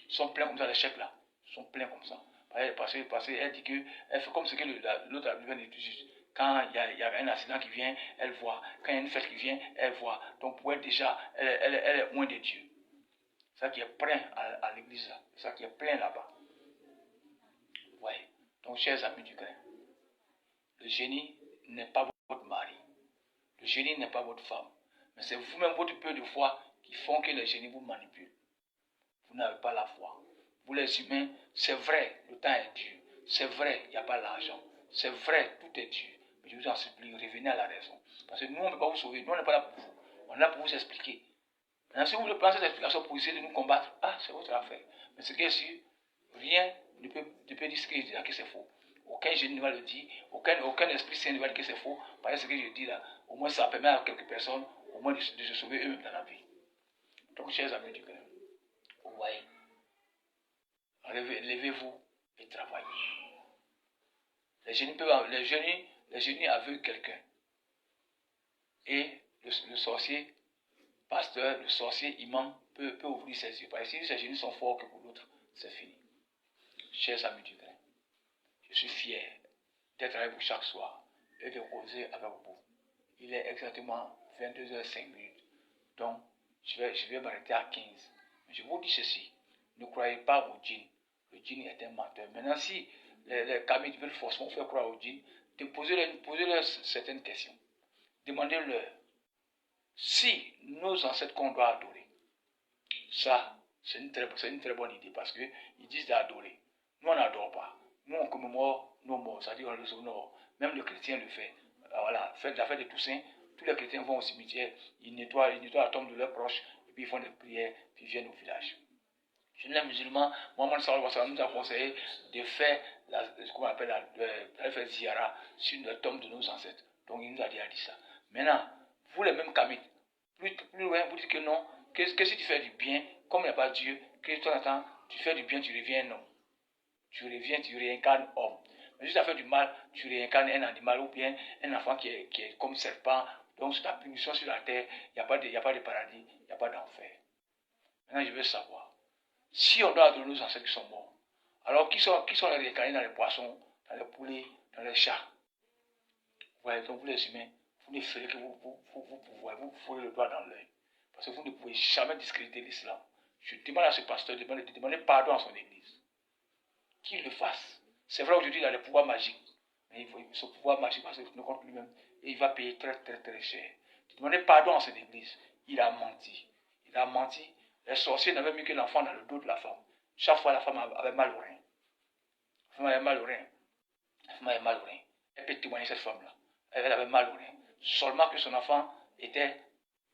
Ils sont pleins comme ça, les chèques là. Ils sont pleins comme ça. Parce qu'elle dit qu'elle fait comme ce que l'autre vient de dire. Quand il y a un accident qui vient, elle voit. Quand il y a une fête qui vient, elle voit. Donc pour elle déjà, elle est loin de Dieu. C'est ça qui est plein à l'église là. C'est ça qui est plein là-bas. Vous voyez. Donc chers amis du grain, le génie n'est pas votre mari. Le génie n'est pas votre femme. Mais c'est vous-même, votre peu de foi, qui font que le génie vous manipule. Vous n'avez pas la foi. Vous les humains, c'est vrai, le temps est dur. C'est vrai, il n'y a pas l'argent. C'est vrai, tout est dur. Mais je vous en supplie, revenez à la raison. Parce que nous, on ne peut pas vous sauver. Nous, on n'est pas là pour vous. On est là pour vous expliquer. Maintenant, si vous voulez prendre cette explication pour essayer de nous combattre, c'est votre affaire. Mais ce qui est sûr, rien ne peut dire ce que je dis là que c'est faux. Aucun génie ne va le dire. Aucun esprit saint ne va dire que c'est faux. Parce que ce que je dis là, au moins ça permet à quelques personnes, au moins de se sauver eux-mêmes dans la vie. Donc, chers amis du cœur, vous voyez, levez-vous et travaillez. Les génies aveuglent quelqu'un. Et le sorcier, pasteur, le sorcier, imam, peut ouvrir ses yeux. Parce que si ces génies sont forts que pour l'autre, c'est fini. Chers amis du grain, je suis fier d'être avec vous chaque soir et de causer avec vous. Il est exactement 22h05. Donc, je vais m'arrêter à 15. Mais je vous dis ceci, ne croyez pas au djinn. Le djinn est un menteur. Maintenant, si les kamites veulent forcément faire croire au djinn, posez-leur certaines questions. Demandez-leur si nos ancêtres qu'on doit adorer. Ça, c'est une très bonne idée parce qu'ils disent d'adorer. Nous, on n'adore pas. Nous, on commémore nos morts, c'est-à-dire on les honore. Même le chrétien le fait. Voilà, la fête de Toussaint, tous les chrétiens vont au cimetière, ils nettoient la tombe de leurs proches, et puis ils font des prières, puis ils viennent au village. Chez les musulmans, Mohamed Sallallahu alayhi wa sallam nous a conseillé de faire la ziyara sur la tombe de nos ancêtres. Donc il nous a déjà dit ça. Maintenant, vous les mêmes kamites, plus loin, vous dites que non, que si tu fais du bien, comme il n'y a pas Dieu, que de temps en temps, tu fais du bien, tu reviens un homme. Tu réincarnes homme. Mais si tu as fait du mal, tu réincarnes un animal ou bien un enfant qui est comme serpent. Donc, c'est ta punition sur la terre. Il n'y a pas de paradis, il n'y a pas d'enfer. Maintenant, je veux savoir, si on doit adorer nos ancêtres qui sont morts, alors qui sont les réincarnés dans les poissons, dans les poulets, dans les chats? Ouais, donc vous les humains, vous ne ferez que vous fourrez le doigt dans l'œil. Parce que vous ne pouvez jamais discréditer l'islam. Je demande à ce pasteur de demander pardon à son église. Qu'il le fasse. C'est vrai, aujourd'hui, il a le pouvoir magique. Mais il faut ce pouvoir magique parce qu'il ne compte lui-même. Et il va payer très, très, très cher. Demandez pardon à cette église. Il a menti. Il a menti. Les sorciers n'avaient mis que l'enfant dans le dos de la femme. Chaque fois, la femme avait mal au rein. La femme avait mal au rein. La femme avait mal au rein. Elle peut témoigner cette femme-là. Elle avait mal au rein. Seulement que son enfant était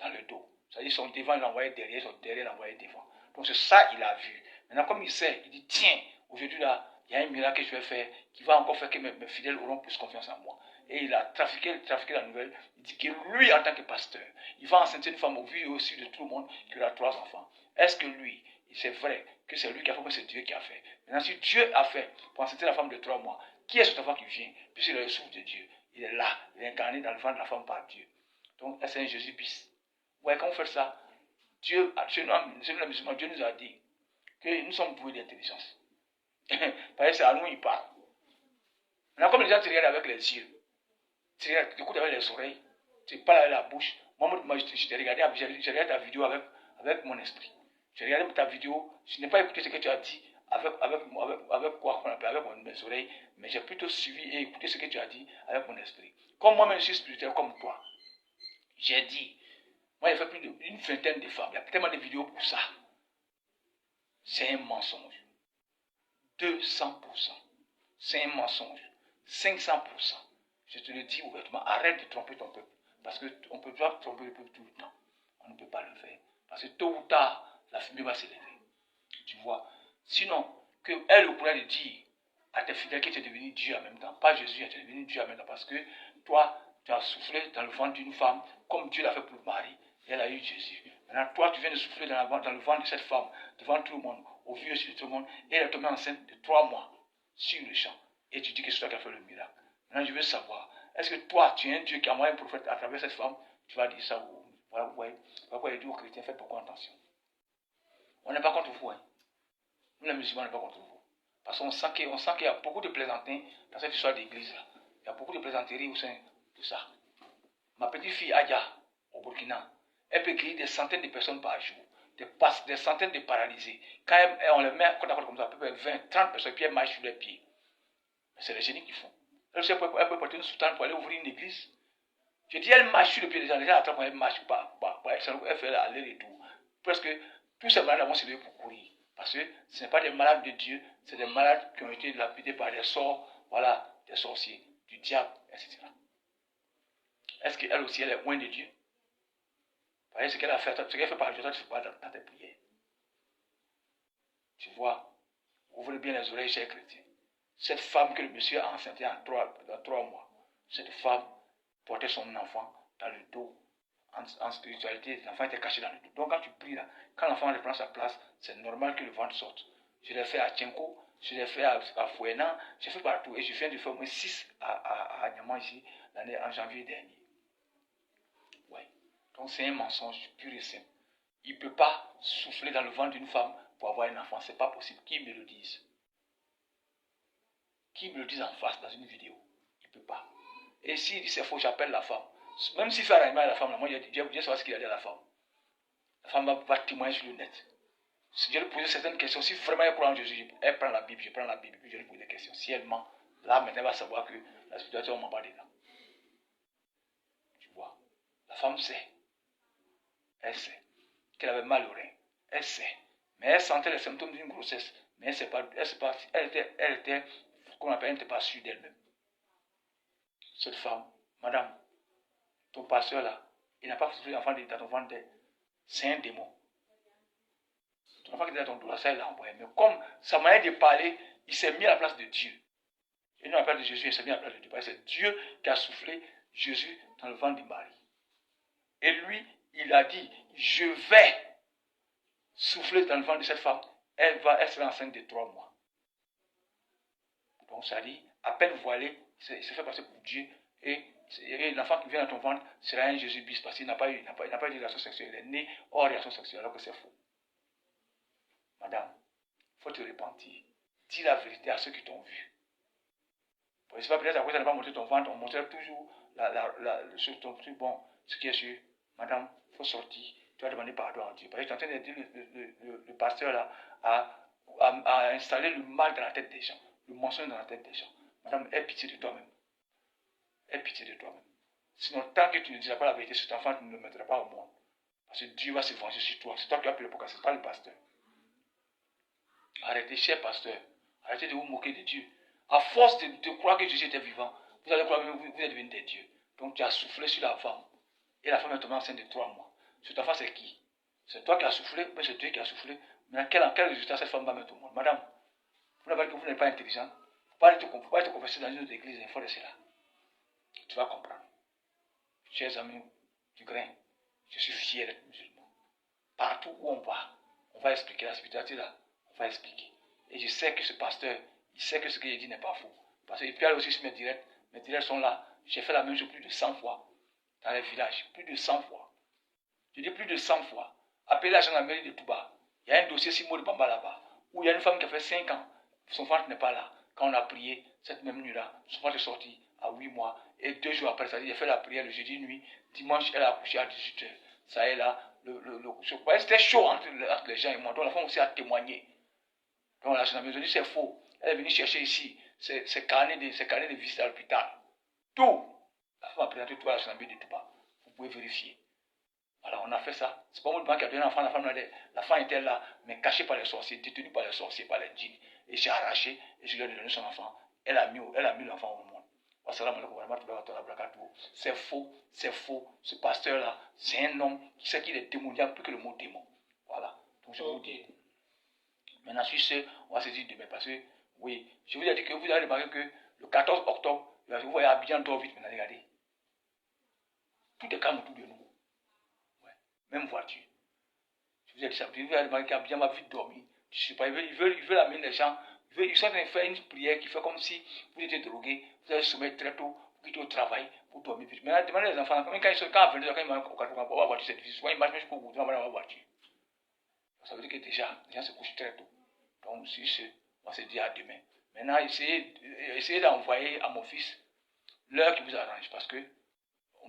dans le dos. C'est-à-dire son devant, il l'envoyait derrière, son derrière, il l'envoyait devant. Donc c'est ça qu'il a vu. Maintenant, comme il sait, il dit, tiens, aujourd'hui là, il y a un miracle que je vais faire qui va encore faire que mes fidèles auront plus confiance en moi. Et il a trafiqué la nouvelle. Il dit que lui, en tant que pasteur, il va enceinter une femme au vu aussi de tout le monde qui aura 3 enfants. Est-ce que lui, c'est vrai que c'est lui qui a fait, mais c'est Dieu qui a fait? Maintenant, si Dieu a fait pour enceinter la femme de 3 mois, qui est cet enfant qui vient? Puisqu'il est le souffle de Dieu. Il est là, il est incarné dans le ventre de la femme par Dieu. Donc, c'est un Jésus bis. Ouais, quand vous faites ça, Dieu, chez nous, les musulmans, Dieu nous a dit que nous sommes doués d'intelligence. Parce que c'est à nous il parle. Maintenant, comme les gens te regardent avec les yeux, tu écoutes avec les oreilles, tu parles avec la bouche. Moi, je t'ai regardé, j'ai regardé ta vidéo avec mon esprit. J'ai regardé ta vidéo, je n'ai pas écouté ce que tu as dit avec quoi qu'on appelle, avec mes oreilles, mais j'ai plutôt suivi et écouté ce que tu as dit avec mon esprit. Comme moi-même, je suis spirituel comme toi. J'ai dit, moi, j'ai fait plus d'une vingtaine de femmes. Il y a tellement de vidéos pour ça. C'est un mensonge. 200%. C'est un mensonge. 500%. Je te le dis ouvertement, arrête de tromper ton peuple. Parce qu'on ne peut pas tromper le peuple tout le temps. On ne peut pas le faire. Parce que tôt ou tard, la fumée va s'élever. Tu vois. Sinon, qu'elle au pourrait dire à tes fidèles que tu es devenu Dieu en même temps. Pas Jésus, tu es devenu Dieu en même temps. Parce que toi, tu as soufflé dans le ventre d'une femme comme Dieu l'a fait pour Marie. Et elle a eu Jésus. Maintenant, toi, tu viens de souffler dans le ventre de cette femme, devant tout le monde, au vu aussi de tout le monde. Et elle est tombée enceinte de 3 mois sur le champ. Et tu dis que c'est toi qui as fait le miracle. Maintenant, je veux savoir, est-ce que toi, tu es un Dieu qui a envoyé un prophète à travers cette femme? Tu vas dire ça. Voilà, vous voyez. Pourquoi il dit aux chrétiens, faites beaucoup attention. On n'est pas contre vous. Hein. Nous, les musulmans, on n'est pas contre vous. Parce qu'on sent qu'il y a beaucoup de plaisantins dans cette histoire d'église. Il y a beaucoup de plaisanteries au sein de ça. Ma petite fille Adia, au Burkina, elle peut guérir des centaines de personnes par jour. Des centaines de paralysés. Quand on les met côte à côte comme ça, à peu près 20, 30 personnes, puis elles marchent sur les pieds. C'est les génies qui font. Elle peut porter une soutane pour aller ouvrir une église. Je dis, elle marche sur le pied des gens. Les gens attendent quand elle marche pas. Elle fait aller-retour. Presque tous ces malades vont se lever pour courir. Parce que ce n'est pas des malades de Dieu, c'est des malades qui ont été lapidés par des sorts, voilà, des sorciers, du diable, etc. Est-ce qu'elle aussi, elle est loin de Dieu? Vous voyez ce qu'elle a fait, ce qu'elle fait par Dieu, toi, tu ne fais pas dans tes prières. Tu vois, ouvrez bien les oreilles, chers chrétiens. Cette femme que le monsieur a enceinte dans 3 mois, cette femme portait son enfant dans le dos. En spiritualité, l'enfant était caché dans le dos. Donc quand tu pries là, quand l'enfant reprend sa place, c'est normal que le ventre sorte. Je l'ai fait à Tchenko, je l'ai fait à Fouena, j'ai fait partout. Et je viens de faire au moins 6 à Niamey ici, en janvier dernier. Ouais. Donc c'est un mensonge pur et simple. Il ne peut pas souffler dans le ventre d'une femme pour avoir un enfant. Ce n'est pas possible. Qui me le dise? Qui me le dise en face dans une vidéo? Il ne peut pas. Et s'il dit c'est faux, j'appelle la femme. Même s'il fait un animal à la femme, moi je sais ce qu'il a dit à la femme. La femme va témoigner sur le net. Si je lui pose certaines questions, si vraiment elle croit en Jésus, elle prend la Bible, je prends la Bible, puis je lui pose des questions. Si elle ment, là maintenant elle va savoir que la situation ne ment pas dedans. Tu vois, la femme sait. Elle sait qu'elle avait mal au rein. Elle sait. Mais elle sentait les symptômes d'une grossesse. Mais elle était, qu'on appelle, elle n'était pas sûre d'elle-même. Cette femme, madame, ton pasteur là, il n'a pas soufflé l'enfant dans ton ventre. C'est un démon. Ton enfant qui était dans ton dos, ça il l'a envoyé. Mais comme sa manière de parler, il s'est mis à la place de Dieu. Il n'a pas de Jésus, il s'est mis à la place de Dieu. C'est Dieu qui a soufflé Jésus dans le ventre de Marie. Et lui, il a dit, je vais souffler dans le ventre de cette femme. Elle sera enceinte de 3 mois. Donc ça dit, à peine voilé, il se fait passer pour Dieu. Et l'enfant qui vient dans ton ventre sera un Jésus bis parce qu'il n'a pas eu de relation sexuelle. Il est né hors relation sexuelle alors que c'est faux. Madame, il faut te repentir. Dis la vérité à ceux qui t'ont vu. C'est pas peut-être après ça n'a pas montré ton ventre, on montrait toujours ton truc bon, ce qui est sûr. Madame, il faut sortir, tu vas demander pardon à Dieu. Parce que tu es en train de dire le pasteur là a installé le mal dans la tête des gens, le mensonge dans la tête des gens. Madame, aie pitié de toi-même. Aie pitié de toi-même. Sinon, tant que tu ne diras pas la vérité, cet enfant, tu ne le mettras pas au monde. Parce que Dieu va se venger sur toi. C'est toi qui as pris le podcast, ce n'est pas le pasteur. Arrêtez, cher pasteur. Arrêtez de vous moquer de Dieu. À force de croire que Jésus était vivant, vous allez croire que vous êtes devenu des dieux. Donc tu as soufflé sur la femme. Et la femme est tombée enceinte de 3 mois. Cet enfant, c'est qui? C'est toi qui as soufflé, mais c'est Dieu qui a soufflé. Mais quel résultat cette femme va mettre au monde? Madame, vous n'avez pas dit que vous n'êtes pas intelligent. Vous ne pouvez pas être confessé dans une autre église, il faut laisser là. Tu vas comprendre. Chers amis du grain, je suis fier d'être musulman. Partout où on va expliquer la spiritualité là. On va expliquer. Et je sais que ce pasteur, il sait que ce qu'il dit n'est pas faux. Parce qu'il peut aller aussi sur mes directs. Mes directs sont là. J'ai fait la même chose plus de 100 fois. Dans les villages. Plus de 100 fois. Je dis plus de 100 fois. Appelez la gendarmerie de Touba. Il y a un dossier Simo de Bamba là-bas. Où il y a une femme qui a fait 5 ans. Son ventre n'est pas là. Quand on a prié, cette même nuit-là, son ventre est sorti à 8 mois. Et 2 jours après, ça dit, il a fait la prière le jeudi nuit. Dimanche, elle a accouché à 18h. Ça est là. C'était chaud entre les gens et moi. Donc la femme aussi a témoigné. Donc la gendarmerie dit c'est faux. Elle est venue chercher ici ses carnets de visite à l'hôpital. Tout. La femme a présenté tout à la gendarmerie de Touba. Vous pouvez vérifier. Voilà, on a fait ça. C'est pas moi qui a donné l'enfant, l'enfant était là, mais caché par les sorciers, détenu par les sorciers, par les djinns. Et j'ai arraché et je lui ai donné son enfant. Elle a mis l'enfant au monde. C'est faux, c'est faux. Ce pasteur-là, c'est un homme qui sait qu'il est démoniaque plus que le mot démon. Voilà. Donc je vous dis. Maintenant, sur ce, on va se dire demain parce que, oui, je vous ai dit que vous avez remarqué que le 14 octobre, vous voyez Abidjan dort vite maintenant, regardez. Tout est calme autour de nous. Ouais. Même voiture. Je vous ai dit ça. Vous avez remarqué qu'Abidjan va vite dormir. Je sais pas, ils veulent amener les gens. Ils sont en train de faire une prière qui fait comme si vous étiez drogué. Vous allez se mettre très tôt, vous quittez au travail, pour dormir vite. Maintenant, demandez les enfants, quand ils sont à 22h, quand ils marchent au 4 pour avoir voiture, c'est difficile. Souvent, ils marchent jusqu'au bout, ils vont avoir voiture. Ça veut dire que déjà, les gens se couchent très tôt. Donc, si c'est, on se dit à demain. Maintenant, essayez d'envoyer à mon fils l'heure qui vous arrange. Parce que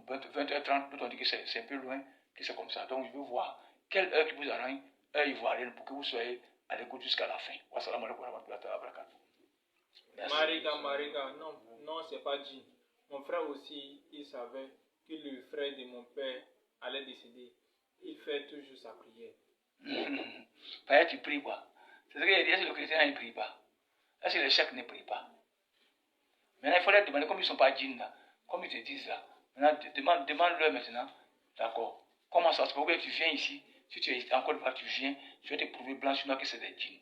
20h30, nous on dit que c'est un peu loin, que c'est comme ça. Donc, je veux voir quelle heure qui vous arrange, heure ivoirienne, pour que vous soyez à l'écoute jusqu'à la fin. Wassalamu alaikum wa rahmatullahi wa barakatuh. Mariga, non, c'est pas dit. Mon frère aussi, il savait que le frère de mon père allait décéder. Il fait toujours sa prière. Père, tu pries quoi? C'est ce qu'il dit, est-ce que le chrétien ne prie pas? Est-ce que les chèques ne prient pas? Maintenant, il faudrait demander, comme ils ne sont pas djinns là, comme ils te disent là, maintenant, demande-leur maintenant, d'accord, comment ça se passe? Tu viens ici, si tu es encore là, tu viens, je vais te prouver blanc sur moi que c'est des djinns.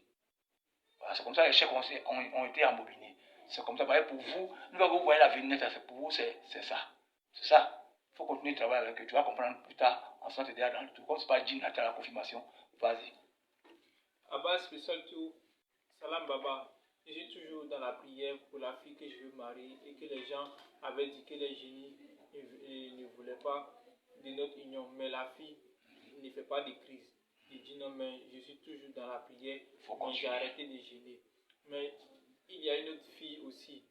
Voilà, c'est comme ça que les chèques ont été embobinés. C'est comme ça, pour vous, nous vous voyez la vie, pour vous, c'est ça. C'est ça. Il faut continuer de travailler avec eux. Tu vas comprendre plus tard, en sorte déjà dans le tout. Comme ce n'est pas djinn, tu as la confirmation. Vas-y. Abbas, spécial tout. Salam Baba. Je suis toujours dans la prière pour la fille que je veux marier et que les gens avaient dit que les génies ne voulaient pas de notre union. Mais la fille ne fait pas de crise. Je dis non, mais je suis toujours dans la prière. Mais j'ai arrêté de gêner. Mais il y a une autre fille aussi.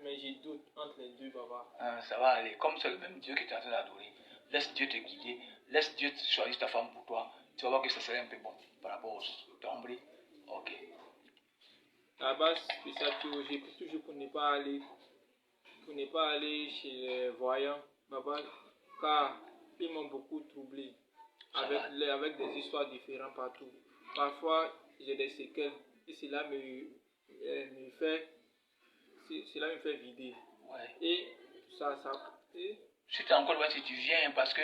Mais j'ai doute entre les deux, Baba. Ça va aller. Comme c'est le même Dieu qui est en train d'adorer, laisse Dieu te guider. Laisse Dieu choisir ta femme pour toi. Tu vas voir que ça serait un peu bon par rapport aux autres. Tu as compris? Ok. À base, c'est ça que j'ai pris toujours pour ne pas aller chez les voyants, Baba, car ils m'ont beaucoup troublé avec des histoires différentes partout. Parfois, j'ai des séquelles et cela me fait vider. Ouais. Et ça. Si tu es encore là, si tu viens, parce que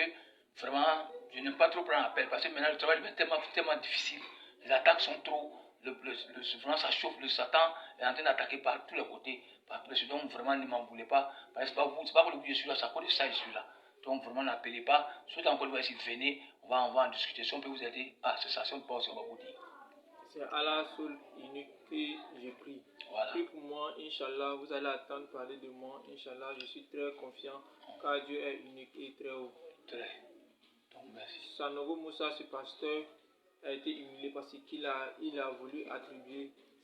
vraiment, je n'aime pas trop prendre appel, parce que maintenant le travail devient tellement difficile. Les attaques sont trop, vraiment ça chauffe, le Satan est en train d'attaquer par tous les côtés, par tous les. Donc vraiment, ne m'en voulez pas, parce que c'est pas pour le but je suis là, c'est à cause de ça je suis là. Donc vraiment, n'appelez pas. Si tu es encore là, si venez, on va en discuter. Si on peut vous aider, c'est ça, si on peut aussi, on va vous dire. C'est Allah seul unique que j'ai pris. Voilà. Prie pour moi, Inch'Allah, vous allez attendre parler de moi, Inch'Allah, je suis très confiant, car Dieu est unique et très haut. Très. Donc merci. Sanogo Moussa, ce pasteur, a été humilié parce qu'il a voulu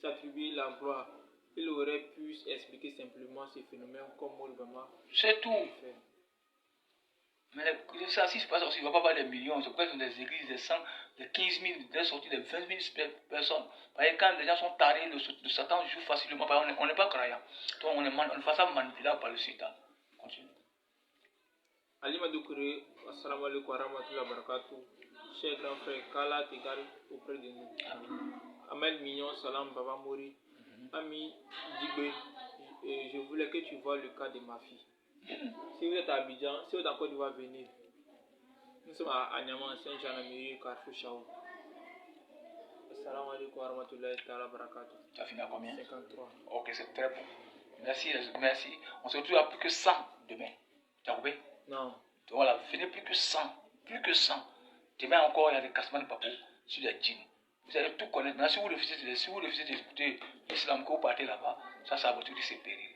s'attribuer la gloire. Il aurait pu expliquer simplement ces phénomènes comme Molbama. C'est tout. Mais ça, si se passe aussi, il ne va pas avoir des millions. C'est presque des églises, des 100, des 15 000, des sorties, des 20 000 personnes. Quand les gens sont tarés, le Satan joue facilement. On n'est pas croyant. Donc on est face à manipulable par le Satan. Continue. Ali Madoukure, assalamu alaikum wa rahmatullahi wa barakatuh. Cher grand frère, qu'Allah te garde auprès de nous. Ahmed Mignon, salam Baba Mori. Ami Djigbe, je voulais que tu vois le cas de ma fille. Si vous êtes à Abidjan, si vous êtes en Côte d'Ivoire, venez. Nous sommes à Agnaman, Saint-Jean-Amérique, Carrefour Chao. Assalamu alaikum wa rahmatullahi wa barakatuh. Tu as fini à combien? 53. Ok, c'est très bon. Merci. On se retrouve à plus que 100 demain. Tu as coupé? Non. Donc voilà, venez plus que 100. Plus que 100. Demain encore, il y a des cassements de papou sur les djinns. Vous allez tout connaître. Maintenant, si vous refusez d'écouter l'islam, que vous partez là-bas, ça va votre vie, c'est péril.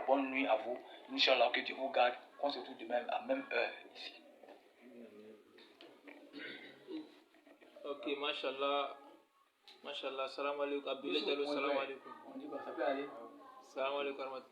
Bonne nuit à vous. Inch'Allah, que Dieu vous garde. On se retrouve demain à la même heure ici. Ok, mashallah. Mashallah, salam alaikum. Abdullah Diallo, salam alaikum. On dit, ça peut aller. Salam alaikum.